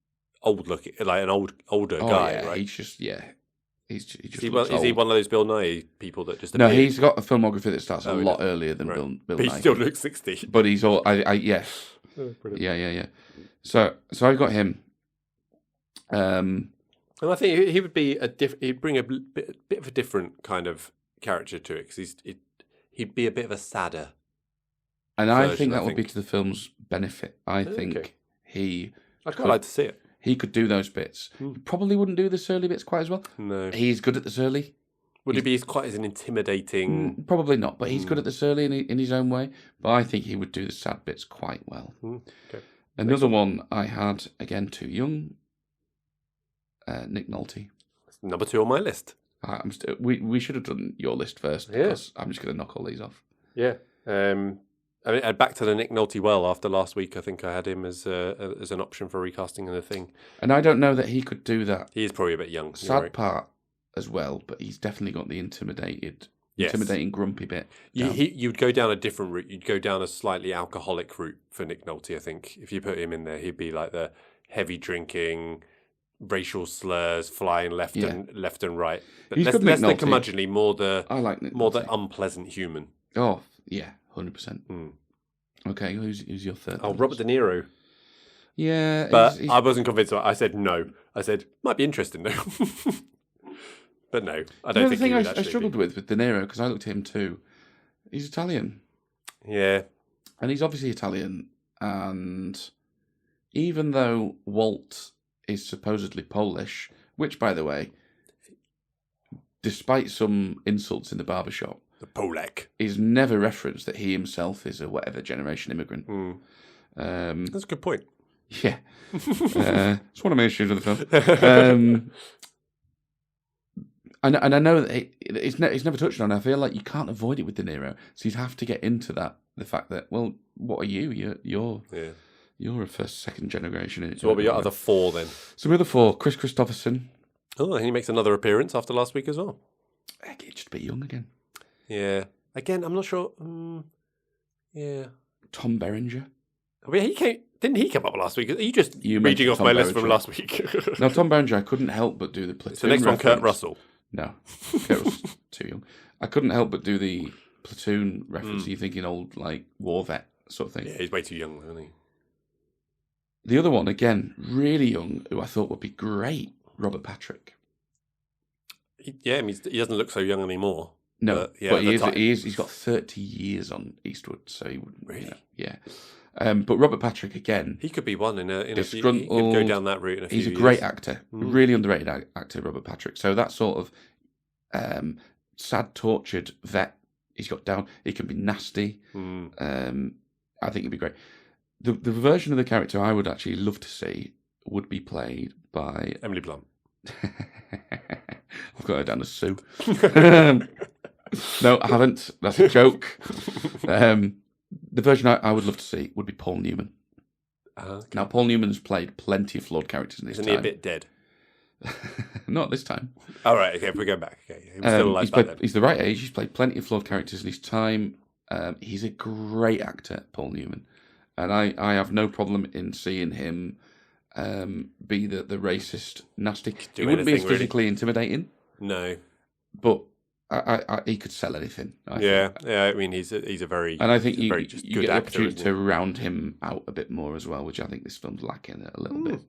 old looking, like an older guy, yeah, right? He's just He's just is he one of those Bill Nye people that just No, appear? he's got a filmography that starts a lot earlier than Bill but Nye. he still looks 60. But he's all yes. Oh, yeah. So I got him. And I think he would be he'd bring a bit of a different kind of character to it because he'd be a bit of a sadder. And I think that would be to the film's benefit. I think I'd quite like to see it. He could do those bits. He probably wouldn't do the Surly bits quite as well. No. He's good at the Surly. Would he be quite as an intimidating... Probably not, but he's good at the Surly in his own way. But I think he would do the sad bits quite well. Okay. Another one I had, again, too young, Nick Nolte. Number 2 on my list. We should have done your list first, because I'm just going to knock all these off. Yeah. I mean, back to the Nick Nolte after last week, I think I had him as an option for recasting in the thing. And I don't know that he could do that. He is probably a bit young. Sad part as well, but he's definitely got the intimidating, grumpy bit. You'd go down a different route. You'd go down a slightly alcoholic route for Nick Nolte, I think. If you put him in there, he'd be like the heavy drinking, racial slurs flying left and right. But less the curmudgeonly, more the unpleasant human. Oh yeah, 100%. Okay, who's your third? Oh, Robert De Niro. Yeah, but I wasn't convinced. I said no. I said might be interesting though. But no, I don't think he would actually. I struggled with De Niro because I looked at him too. He's Italian. Yeah, and he's obviously Italian. And even though Walt is supposedly Polish, which, by the way, despite some insults in the barbershop, the Polak is never referenced that he himself is a whatever generation immigrant. That's a good point. Yeah, it's one of my issues with the film. And I know that it's never touched on. I feel like you can't avoid it with De Niro, so you'd have to get into the fact that, well, what are you? You're a second generation. So what were your other 4 then? So the other 4, Chris Christopherson. Oh, and he makes another appearance after last week as well. He's just a bit young again. Yeah. Again, I'm not sure. Yeah. Tom Berenger. I mean, didn't he come up last week? Are you just reading off my list from last week? No, Tom Berenger, I couldn't help but do the Platoon. So next one, Kurt Russell. No, Kurt was too young. I couldn't help but do the Platoon reference. Are you thinking old, like, war vet sort of thing? Yeah, he's way too young, isn't he? The other one, again, really young, who I thought would be great, Robert Patrick. He doesn't look so young anymore. No, but he's got 30 years on Eastwood, so he wouldn't really. Yeah. But Robert Patrick, again, he could be one in a few. He could go down that route in a few years. He's a great actor, really underrated actor, Robert Patrick. So that sort of sad, tortured vet he's got down. He can be nasty. I think he'd be great. The version of the character I would actually love to see would be played by Emily Blunt. I've got her down as Sue. No, I haven't. That's a joke. The version I would love to see would be Paul Newman. Okay. Now, Paul Newman's played plenty of flawed characters in his time. Isn't he a bit dead? Not this time. All right, okay, if we go back. Okay. He was still alive back then. He's the right age. He's played plenty of flawed characters in his time. He's a great actor, Paul Newman. And I have no problem in seeing him be the racist, nasty. He wouldn't be as physically intimidating. No. But he could sell anything. Yeah. I mean, he's a very and I think you good get the opportunity to round him out a bit more as well, which I think this film's lacking a little bit.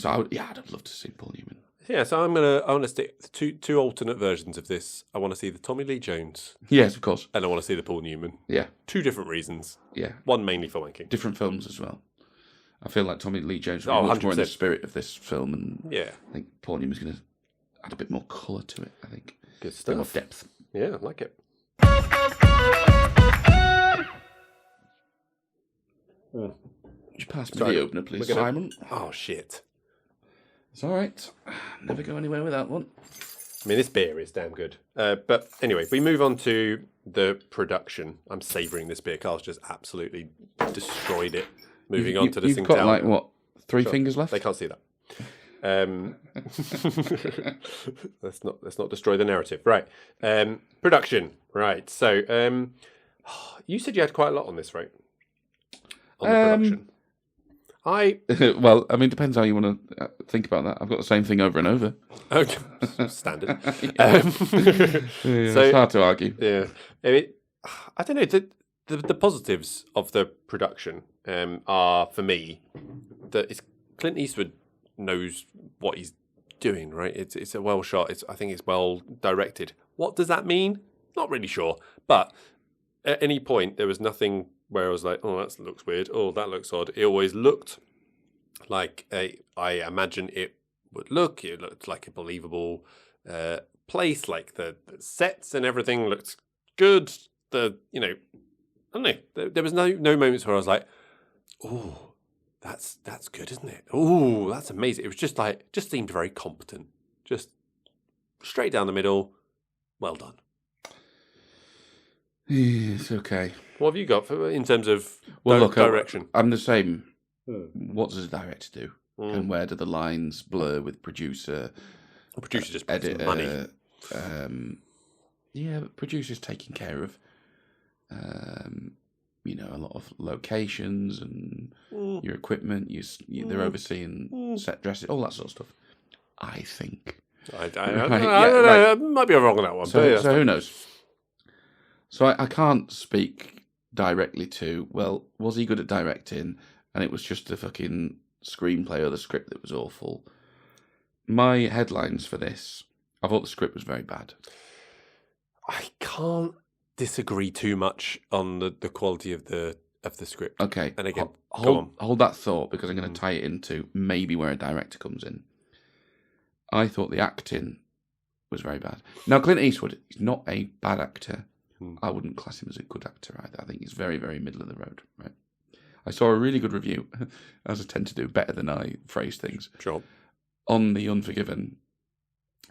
So I'd love to see Paul Newman. Yeah, so I want to stick two alternate versions of this. I want to see the Tommy Lee Jones. Yes, of course. And I want to see the Paul Newman. Yeah. 2 different reasons. Yeah. One mainly for wanking. Different films as well. I feel like Tommy Lee Jones would Oh, be much more in the 100%. spirit of this film, and Yeah. I think Paul Newman's going to add a bit more colour to it. I think Good a bit more stuff. depth. Yeah, I like it. Would you pass me Sorry, the opener, please, we're gonna- Simon? Oh, shit. It's all right. Never go anywhere with that one. I mean, this beer is damn good. But anyway, we move on to the production. I'm savouring this beer. Carl's just absolutely destroyed it. Moving on to the You've got Tsingtao. like what, 3 fingers left? They can't see that. let's not destroy the narrative. Right. Production. Right. So you said you had quite a lot on this, right? On the production. Well, I mean, depends how you want to think about that. I've got the same thing over and over. Okay. Standard. So it's hard to argue. Yeah. I mean, I don't know. The positives of the production are, for me, that it's Clint Eastwood knows what he's doing, right? It's a well shot. I think it's well directed. What does that mean? Not really sure. But at any point, there was nothing where I was like, oh, that looks weird. Oh, that looks odd. It always looked like I imagine it would look. It looked like a believable place. Like the sets and everything looked good. I don't know. There was no moments where I was like, oh, that's good, isn't it? Oh, that's amazing. It was just seemed very competent. Just straight down the middle. Well done. It's okay. What have you got in terms of direction? I'm the same. What does a director do? And where do the lines blur with producer? The producer just puts editor, money. But producer's taking care of, a lot of locations and your equipment. They're overseeing set dresses, all that sort of stuff. I think. I don't know. I might be wrong on that one. So who knows? So I can't speak directly to, well, was he good at directing and it was just the fucking screenplay or the script that was awful? My headlines for this, I thought the script was very bad. I can't disagree too much on the quality of the script. Okay. And again, hold that thought, because I'm going to tie it into maybe where a director comes in. I thought the acting was very bad. Now, Clint Eastwood is not a bad actor. I wouldn't class him as a good actor either. I think he's very, very middle of the road. Right. I saw a really good review, as I tend to do, better than I phrase things. Sure. On The Unforgiven.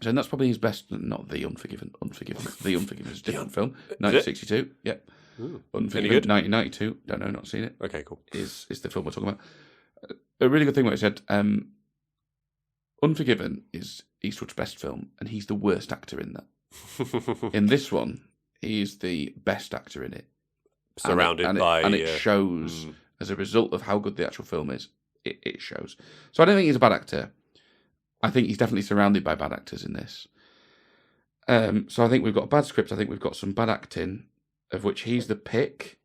So that's probably his best. Not The Unforgiven. The Unforgiven is a different film. 1962. Yep. Unforgiven. Any good? 1992. Don't know. Not seen it. Okay. Cool. Is the film we're talking about? A really good thing what he said. Unforgiven is Eastwood's best film, and he's the worst actor in that. In this one, he's the best actor in it. Surrounded by... And it shows, as a result of how good the actual film is, it shows. So I don't think he's a bad actor. I think he's definitely surrounded by bad actors in this. So I think we've got a bad script. I think we've got some bad acting, of which he's the pick,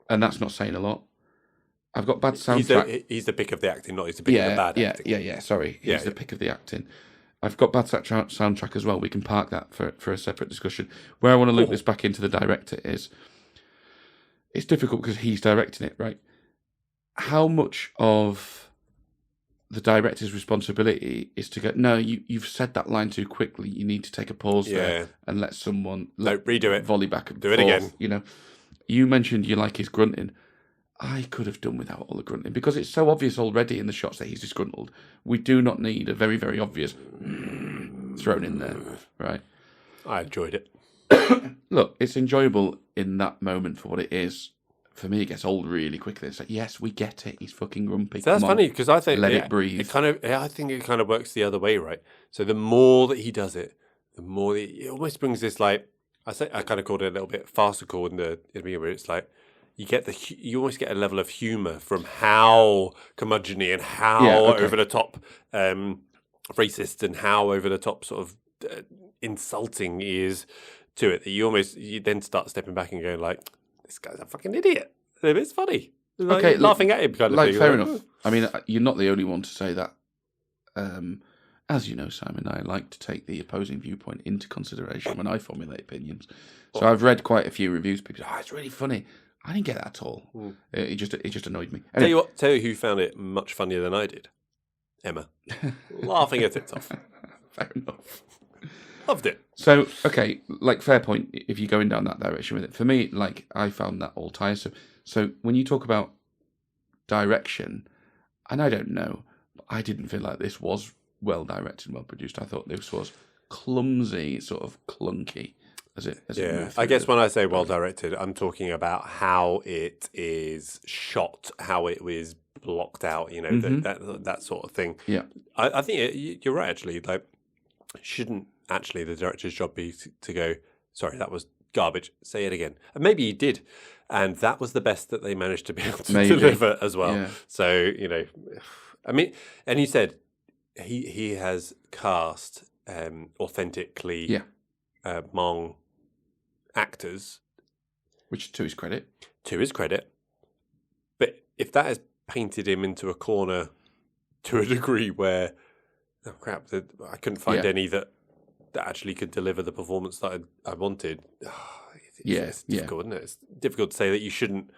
and that's not saying a lot. I've got bad soundtrack. He's the pick of the acting, not he's the pick of the bad acting. Yeah. Sorry, he's the pick of the acting. I've got bad soundtrack as well. We can park that for a separate discussion. Where I want to loop this back into the director is, it's difficult because he's directing it, right? How much of the director's responsibility is to go, no, you've said that line too quickly. You need to take a pause there and let someone redo it, volley back and do forth. it again. You mentioned you like his grunting. I could have done without all the grunting because it's so obvious already in the shots that he's disgruntled. We do not need a very, very obvious thrown in there, right? I enjoyed it. Look, it's enjoyable in that moment for what it is. For me, it gets old really quickly. It's like, yes, we get it. He's fucking grumpy. So that's funny because I think let it breathe. I think it kind of works the other way, right? So the more that he does it, the more it almost brings this I kind of called it a little bit farcical in the beginning, where it's like you almost get a level of humour from how curmudgeon-y and how over the top racist and how over the top sort of insulting he is to it. That you then start stepping back and going like, this guy's a fucking idiot. It's funny. Okay, laughing at him kind of thing. Fair enough. I mean, you're not the only one to say that. As you know, Simon, I like to take the opposing viewpoint into consideration when I formulate opinions. So I've read quite a few reviews. People say, it's really funny. I didn't get that at all. It just annoyed me. Anyway. Tell you who found it much funnier than I did. Emma. Laughing at it off. Fair enough. Loved it. So, okay, like, fair point if you're going down that direction with it. For me, like, I found that all tiresome. So when you talk about direction, and I don't know, but I didn't feel like this was well directed, well produced. I thought this was clumsy, sort of clunky. I guess when I say well directed, I'm talking about how it is shot, how it was blocked out, that sort of thing. Yeah, I think you're right. Actually, like, shouldn't actually the director's job be to go, sorry, that was garbage, say it again, and maybe he did, and that was the best that they managed to be able to deliver as well. Yeah. So I mean, and he said he has cast authentically Hmong actors, which to his credit, but if that has painted him into a corner to a degree where, oh crap, I couldn't find any that actually could deliver the performance that I wanted. It's difficult, isn't it? It's difficult to say that you shouldn't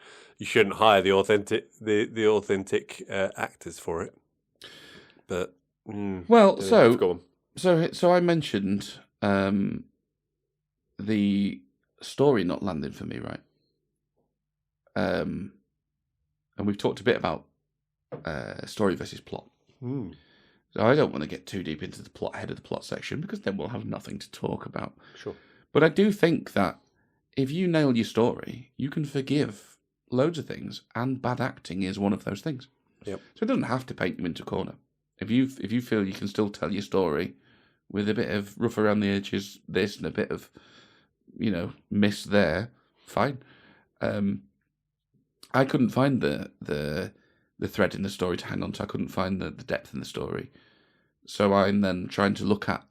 hire the authentic actors for it. But so I mentioned the story not landing for me, right? And we've talked a bit about story versus plot. So I don't want to get too deep into the plot ahead of the plot section because then we'll have nothing to talk about. Sure. But I do think that if you nail your story, you can forgive loads of things, and bad acting is one of those things. Yep. So it doesn't have to paint you into a corner. If you feel you can still tell your story with a bit of rough around the edges, this, and a bit of, miss there, fine. I couldn't find the thread in the story to hang on to. I couldn't find the depth in the story. So I'm then trying to look at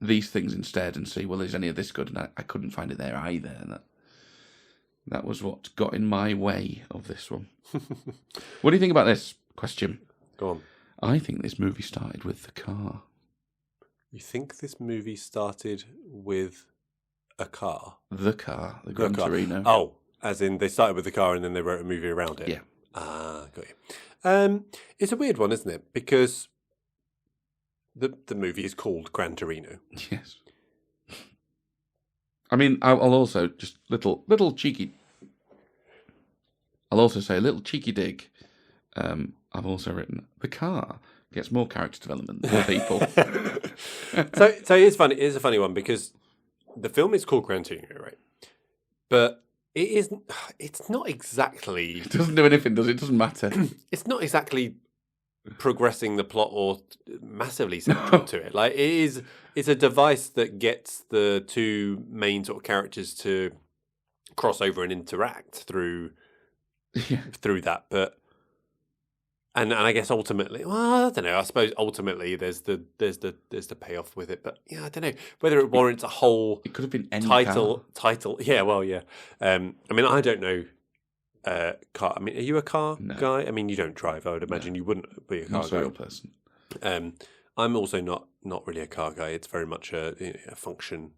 these things instead and see, well, is any of this good? And I couldn't find it there either. And that was what got in my way of this one. What do you think about this question? Go on. I think this movie started with the car. You think this movie started with a car? The car, the Gran Torino. Oh, as in they started with the car and then they wrote a movie around it? Yeah. Ah, got you. It's a weird one, isn't it? Because the movie is called Gran Torino. Yes. I mean, I'll also just little cheeky. I'll also say a little cheeky dig. I've also written the car gets more character development than people. So it's funny. It is a funny one because the film is called Gran Torino, right? But it isn't. It's not exactly. It doesn't do anything, does it? It doesn't matter. It's not exactly progressing the plot or massively central to it. Like it's a device that gets the two main sort of characters to cross over and interact through that. But and I guess ultimately, well, I don't know. I suppose ultimately there's the payoff with it. But yeah, I don't know whether it warrants a whole. It could have been any title. Yeah, well, yeah. I mean, I don't know. Car. I mean, are you a car guy? I mean, you don't drive. I would imagine you wouldn't be a car guy. Person. I'm also not really a car guy. It's very much a function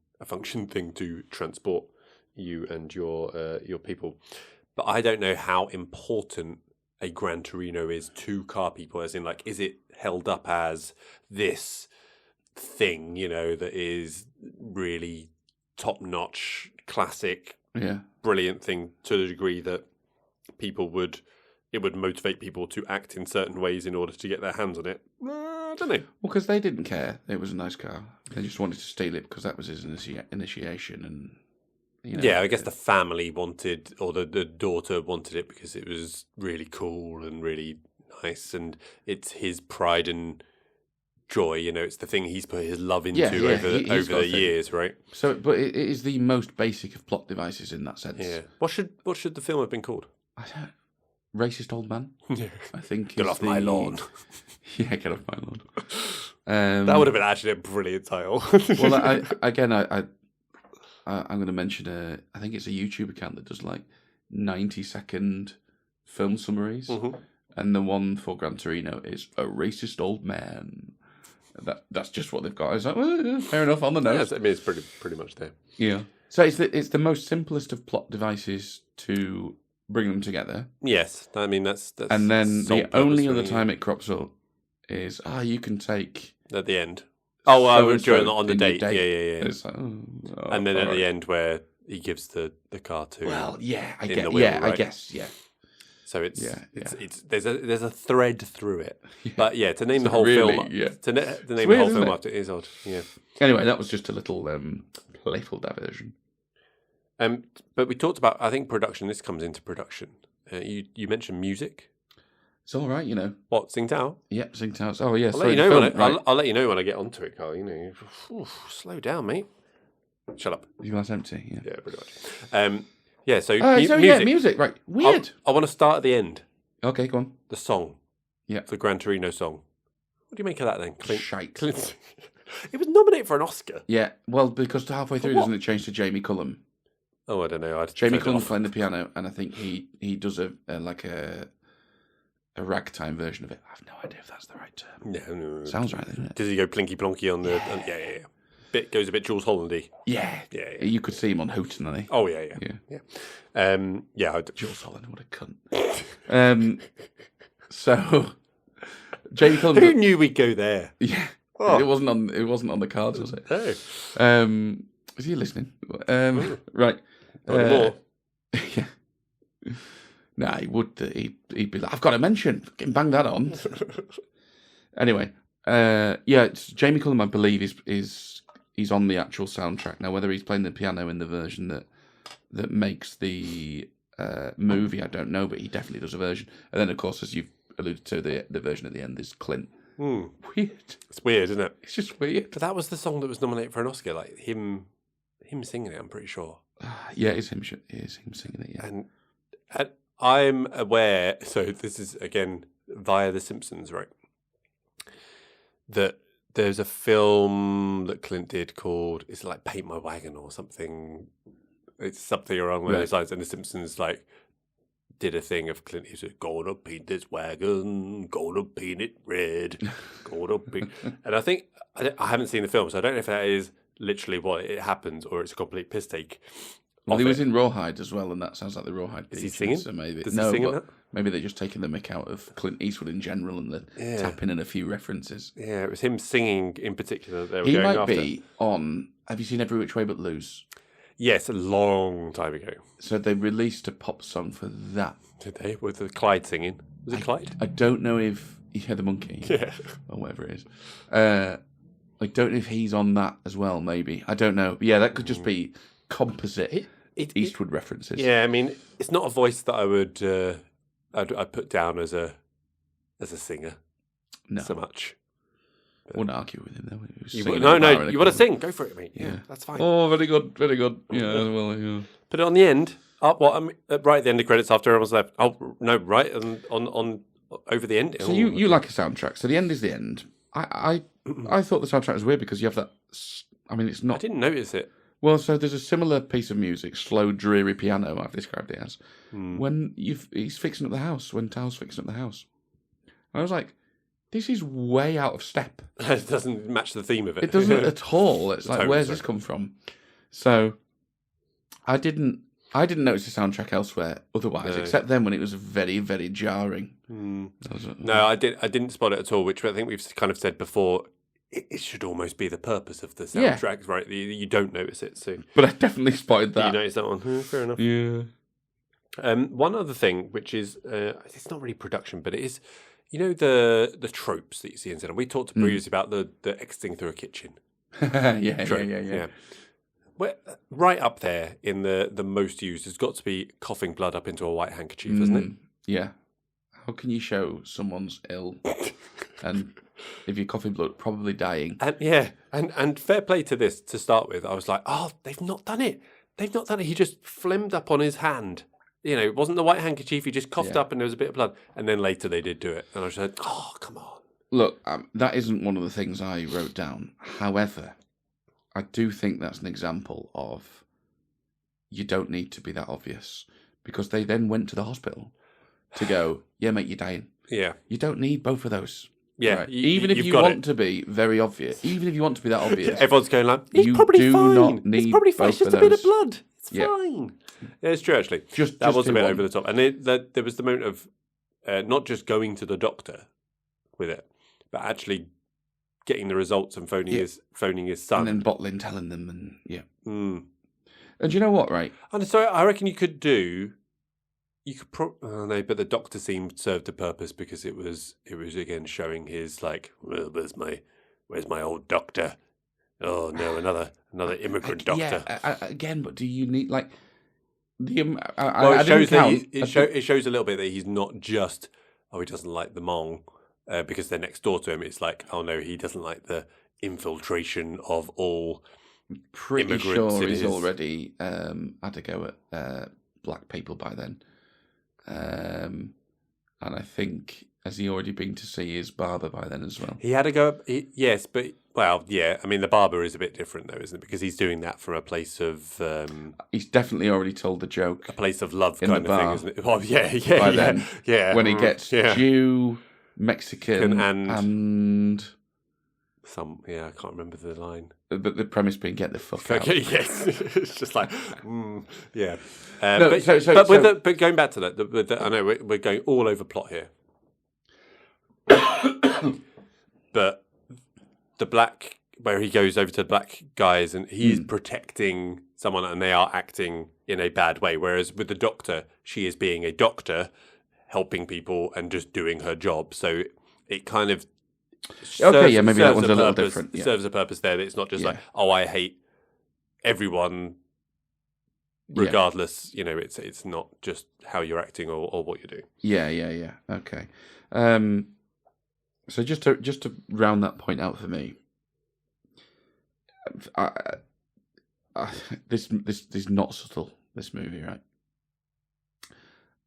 thing to transport you and your people. But I don't know how important a Gran Torino is to car people. As in, like, is it held up as this thing, that is really top notch, classic, brilliant thing to the degree that it would motivate people to act in certain ways in order to get their hands on it. I don't know. Well, because they didn't care. It was a nice car. They just wanted to steal it because that was his initiation. And yeah, I guess the family wanted, or the daughter wanted it because it was really cool and really nice, and it's his pride and joy. It's the thing he's put his love into over the years, right? So, but it is the most basic of plot devices in that sense. Yeah. What should the film have been called? I don't. Racist old man. Yeah. I think. Get off my lawn. Yeah, get off my lawn. That would have been actually a brilliant title. Well, I'm going to mention I think it's a YouTube account that does like 90-second film summaries, and the one for Gran Torino is a racist old man. That's just what they've got. I was like, well, fair enough on the nose. Yeah, I mean, it's pretty much there. Yeah. So it's the most simplest of plot devices to bring them together. Yes, I mean that's And then sole the only purpose, other really. time it crops up is you can take At the end. Oh, so-and-so on the in your date. Yeah. And it's like, And then at all the right. end where he gives the car to. Well, yeah, I in guess. the will, Yeah, I right? guess. Yeah. So it's Yeah. there's a thread through it. But yeah, to name the So whole really, film. yeah. To name It's the weird, whole isn't film it? after it is odd. Yeah. Anyway, that was just a little playful diversion. But we talked about, I think, production. This comes into production. You mentioned music. It's all right, What, SiMTN? Yep, Sing Towers. Oh, yeah. I'll Sorry, let you know right. I'll let you know when I get onto it, Carl. Slow down, mate. Shut up. Your glass empty. Yeah. Yeah, pretty much. Yeah. So So music. yeah, music. Right. Weird. I want to start at the end. Okay, go on. The song. Yeah. The Gran Torino song. What do you make of that then? Shite. It was nominated for an Oscar. Yeah. Well, because halfway through, doesn't it change to Jamie Cullum? Oh, I don't know. Jamie Cullum's playing the piano, and I think he does a ragtime version of it. I have no idea if that's the right term. No. Sounds right, doesn't it? Does he go plinky plonky on the? Yeah. Goes a bit Jools Hollandy. Yeah. You could see him on Hooten, doesn't he? Oh yeah. Jools Holland, what a cunt. So Jamie Cullum. Who knew we'd go there? Yeah. Oh. It wasn't on the cards, was it? No. Is he listening? Right. More. Yeah. Nah, he would. He'd be like, I've got to mention. Fucking bang that on. Anyway, it's Jamie Cullum, I believe, he's on the actual soundtrack now. Whether he's playing the piano in the version that makes the movie, I don't know, but he definitely does a version. And then, of course, as you've alluded to, the version at the end is Clint. Weird. It's weird, isn't it? It's just weird. But that was the song that was nominated for an Oscar, like him singing it. I'm pretty sure. Yeah, it's him singing it. Yeah. And I'm aware. So this is again via The Simpsons, right? That there's a film that Clint did called, it's like Paint My Wagon or something. It's something along those lines. And The Simpsons did a thing of Clint. He said, "Gonna paint this wagon, gonna paint it red, gonna paint." And I think I haven't seen the film, so I don't know if that is literally what it happens or it's a complete piss take. Well, he was in Rawhide as well, and that sounds like the Rawhide. Is he singing? So maybe Does he sing in that? Maybe they're just taking the mick out of Clint Eastwood in general and tapping in a few references. Yeah, it was him singing in particular. That they were He going might after. be on. Have you seen Every Which Way But Loose? Yes, a long time ago. So they released a pop song for that. Did they? With the Clyde singing? Was it Clyde? I don't know if he had the monkey. Yeah. Or whatever it is. I don't know if he's on that as well, maybe. I don't know. But yeah, that could just be composite Eastwood references. Yeah, I mean, it's not a voice that I would I'd put down as a singer so much. Wouldn't argue with him, though. You want to sing? Go for it, mate. Yeah, that's fine. Oh, very good, very good. Yeah, well, yeah. Put it on the end. Right at the end of credits after everyone's left. Oh, no, right on over the end. So you like a soundtrack. So the end is the end. I thought the soundtrack was weird because you have that. I mean, it's not. I didn't notice it. Well, so there's a similar piece of music, slow, dreary piano. I've described it as when he's fixing up the house. When Tao's fixing up the house, and I was like, this is way out of step. It doesn't match the theme of it. It doesn't at all. It's like, where's this come from? So I didn't notice the soundtrack elsewhere otherwise, except then when it was very, very jarring. No, I didn't spot it at all, which I think we've kind of said before. It should almost be the purpose of the soundtrack, right? You don't notice it, so. But I definitely spotted that. You noticed that one? Fair enough. Yeah. One other thing, which is, it's not really production, but it is, the tropes that you see in cinema. We talked previously about the exiting through a kitchen. Yeah. Well, right up there in the most used has got to be coughing blood up into a white handkerchief, isn't it? Yeah. How can you show someone's ill and if you're coughing blood, probably dying? And fair play to this to start with. I was like, oh, they've not done it. He just flimmed up on his hand. It wasn't the white handkerchief. He just coughed up and there was a bit of blood. And then later they did do it. And I was like, oh, come on. Look, that isn't one of the things I wrote down. However, I do think that's an example of you don't need to be that obvious because they then went to the hospital to go, yeah, mate, you're dying. Yeah. You don't need both of those. Yeah, Right. Even if you've you got want it. to be very obvious, even if you want to be that obvious, Everyone's going like, it's You probably do fine. not need It's probably fine. It's both just of a bit of those. blood. It's Yeah. fine. Yeah, it's true, actually. just That was do a bit one. over the top. And there was the moment of not just going to the doctor with it, but actually getting the results and phoning his son. And then bottling, telling them, and Mm. And you know what, right? And so I reckon you could no, but the doctor seemed served a purpose because it was again showing his like, well, where's my old doctor? Oh no, another immigrant doctor. Yeah, again, but do you need like the? Well, I it shows didn't that count. it shows a little bit that he's not just he doesn't like the Hmong because they're next door to him. It's like, oh no, he doesn't like the infiltration of all Pretty immigrants. sure he's already had to go at black people by then, and I think has he already been to see his barber by then as well? He had to go. Yes, but well, yeah. I mean, the barber is a bit different though, isn't it? Because he's doing that from a place of. He's definitely already told the joke. A place of love in kind the of bar. thing, isn't it? Oh, yeah. By then, yeah. When he gets Jew, Mexican, and I can't remember the line. But the premise being get the fuck out. Yes, it's just like, yeah. No, but going back to that, I know we're going all over plot here, but the black where he goes over to the black guys and he's protecting someone and they are acting in a bad way, whereas with the doctor, she is being a doctor, helping people and just doing her job. So it kind of maybe that one's a little different. Yeah. Serves a purpose there. That it's not just like, oh, I hate everyone, regardless. You know, it's not just how you're acting or what you're doing. Yeah. Okay. So just to round that point out for me, this is not subtle. This movie, right?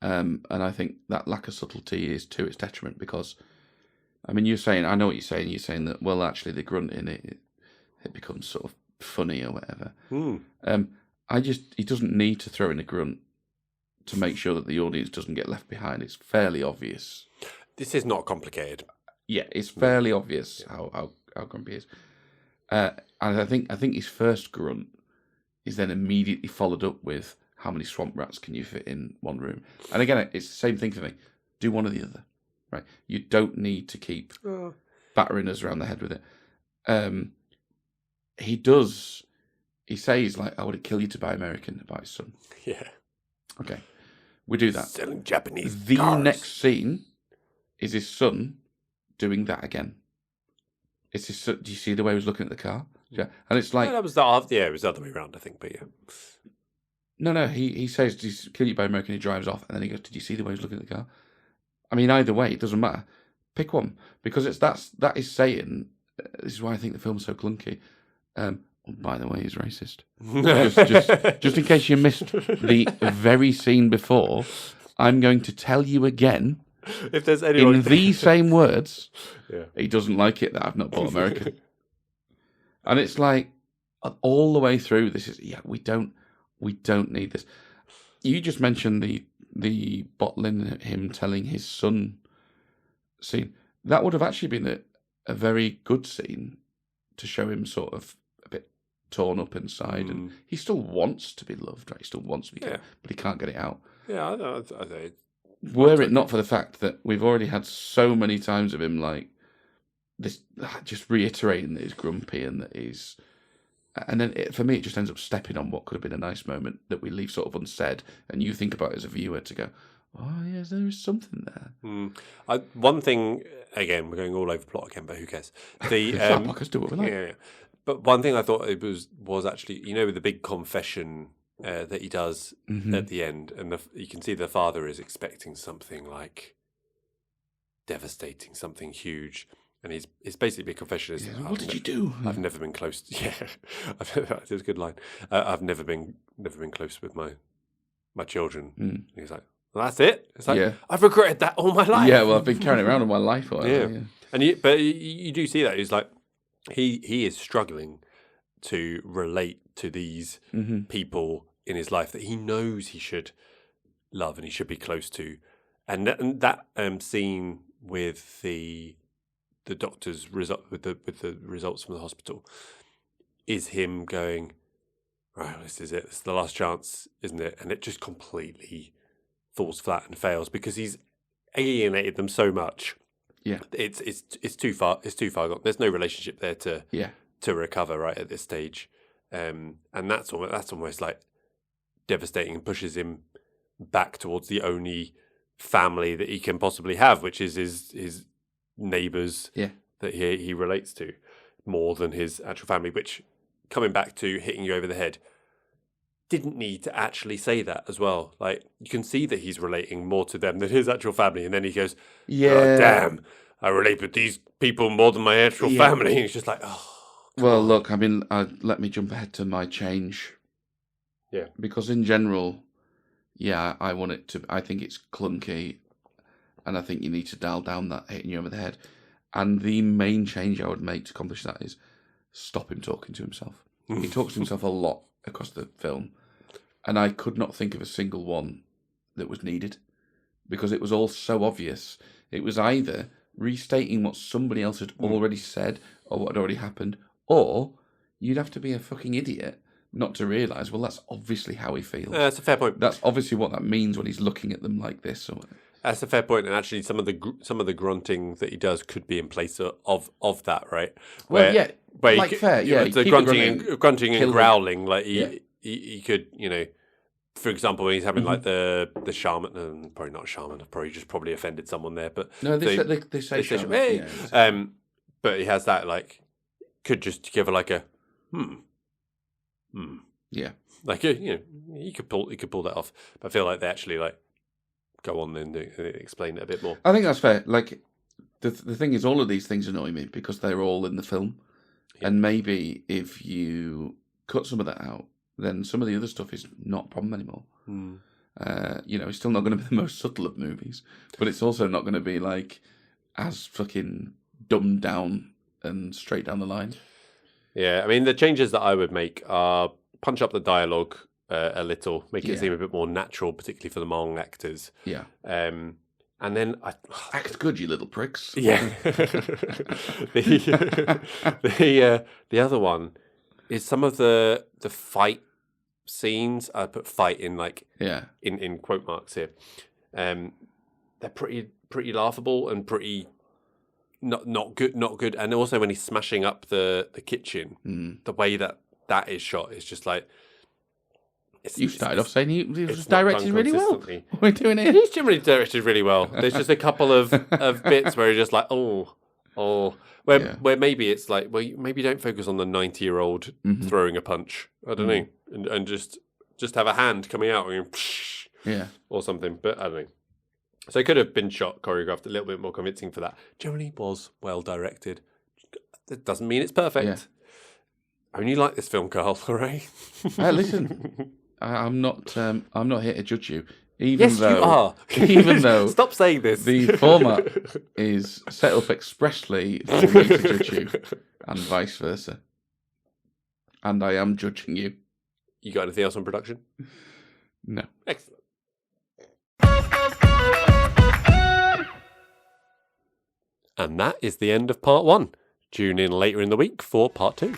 And I think that lack of subtlety is to its detriment because. I mean, I know what you're saying. You're saying that, well, actually, the grunt in it becomes sort of funny or whatever. He doesn't need to throw in a grunt to make sure that the audience doesn't get left behind. It's fairly obvious. This is not complicated. Yeah, it's fairly obvious how grumpy he is. And I think his first grunt is then immediately followed up with how many swamp rats can you fit in one room? And again, it's the same thing for me. Do one or the other. Right, you don't need to keep battering us around the head with it. He says like, "I would kill you to buy American," about his son. Yeah. Okay, we do that. Selling Japanese. The cars. next scene is his son doing that again. It's his son. Do you see the way he was looking at the car? Yeah, and it's like it was the other way around, I think. But yeah. No. He says, "Do you kill you by American?" He drives off, and then he goes, "Did you see the way he was looking at the car?" I mean, either way, it doesn't matter. Pick one because that is saying. This is why I think the film's so clunky. By the way, he's racist. just in case you missed the very scene before, I'm going to tell you again. If there's anyone in these same words, he doesn't like it that I've not bought American, and it's like all the way through. This is we don't need this. You just mentioned the bottling him telling his son scene. That would have actually been a very good scene to show him sort of a bit torn up inside, and he still wants to be loved, right? He still wants to be cared, but he can't get it out. Yeah, I know. Were it not for the fact that we've already had so many times of him like this, just reiterating that he's grumpy and that he's. And then for me, it just ends up stepping on what could have been a nice moment that we leave sort of unsaid, and you think about it as a viewer to go, oh, yes, there is something there. One thing, again, we're going all over plot again, but who cares? Let's do what we like. Yeah. But one thing I thought it was actually, with the big confession that he does at the end, and you can see the father is expecting something like devastating, something huge. And it's basically a confession. What did you do? I've never been close. Yeah, that's a good line. I've never been close with my children. And he's like, well, that's it. It's like I've regretted that all my life. Yeah, well, I've been carrying it around all my life. Yeah. And you do see that he's like he is struggling to relate to these people in his life that he knows he should love and he should be close to, and that scene with the the doctor's result with the results from the hospital is him going, right, this is it. This is the last chance, isn't it? And it just completely falls flat and fails because he's alienated them so much. Yeah, it's too far. It's too far gone. There's no relationship there to recover right at this stage, and that's almost like devastating and pushes him back towards the only family that he can possibly have, which is his neighbours that he relates to more than his actual family. Which, coming back to hitting you over the head, didn't need to actually say that as well. Like, you can see that he's relating more to them than his actual family, and then he goes, "Oh, damn, I relate with these people more than my actual family." And it's just like, oh. Well, look, I mean, let me jump ahead to my change. Yeah. Because in general, I want it to. I think it's clunky, and I think you need to dial down that hitting you over the head. And the main change I would make to accomplish that is stop him talking to himself. He talks to himself a lot across the film. And I could not think of a single one that was needed because it was all so obvious. It was either restating what somebody else had already said or what had already happened, or you'd have to be a fucking idiot not to realise, well, that's obviously how he feels. That's a fair point. That's obviously what that means when he's looking at them like this. That's a fair point, and actually, some of the grunting that he does could be in place of that, right? Well, the grunting and growling, like he could, for example, when he's having like the shaman, and probably not shaman, probably offended someone there, but no, they say shaman. Hey. But he has that, like, could just give her like a yeah, like he could pull that off. But I feel like they actually like go on and explain it a bit more. I think that's fair. Like the thing is, all of these things annoy me because they're all in the film, and maybe if you cut some of that out, then some of the other stuff is not a problem anymore. It's still not going to be the most subtle of movies, but it's also not going to be like as fucking dumbed down and straight down the line. Yeah, I mean, the changes that I would make are punch up the dialogue a little, make it seem a bit more natural, particularly for the Hmong actors. Yeah. And then act good, you little pricks. Yeah. The other one is some of the fight scenes. I put fight in in quote marks here. They're pretty laughable and pretty not good. And also when he's smashing up the kitchen, the way that is shot is just like. You started off saying he was directed really well. What are we doing here? He's generally directed really well. There's just a couple of bits where you're just like, where maybe it's like, well, maybe don't focus on the 90-year-old throwing a punch. I don't know, and just have a hand coming out or something. But I don't know. So it could have been choreographed a little bit more convincing for that. Generally was well directed. It doesn't mean it's perfect. Yeah. I only like this film, Carl. All right. Listen. I'm not here to judge you. You are. Even though stop saying this. The format is set up expressly for me to judge you, and vice versa. And I am judging you. You got anything else on production? No. Excellent. And that is the end of part 1. Tune in later in the week for part 2.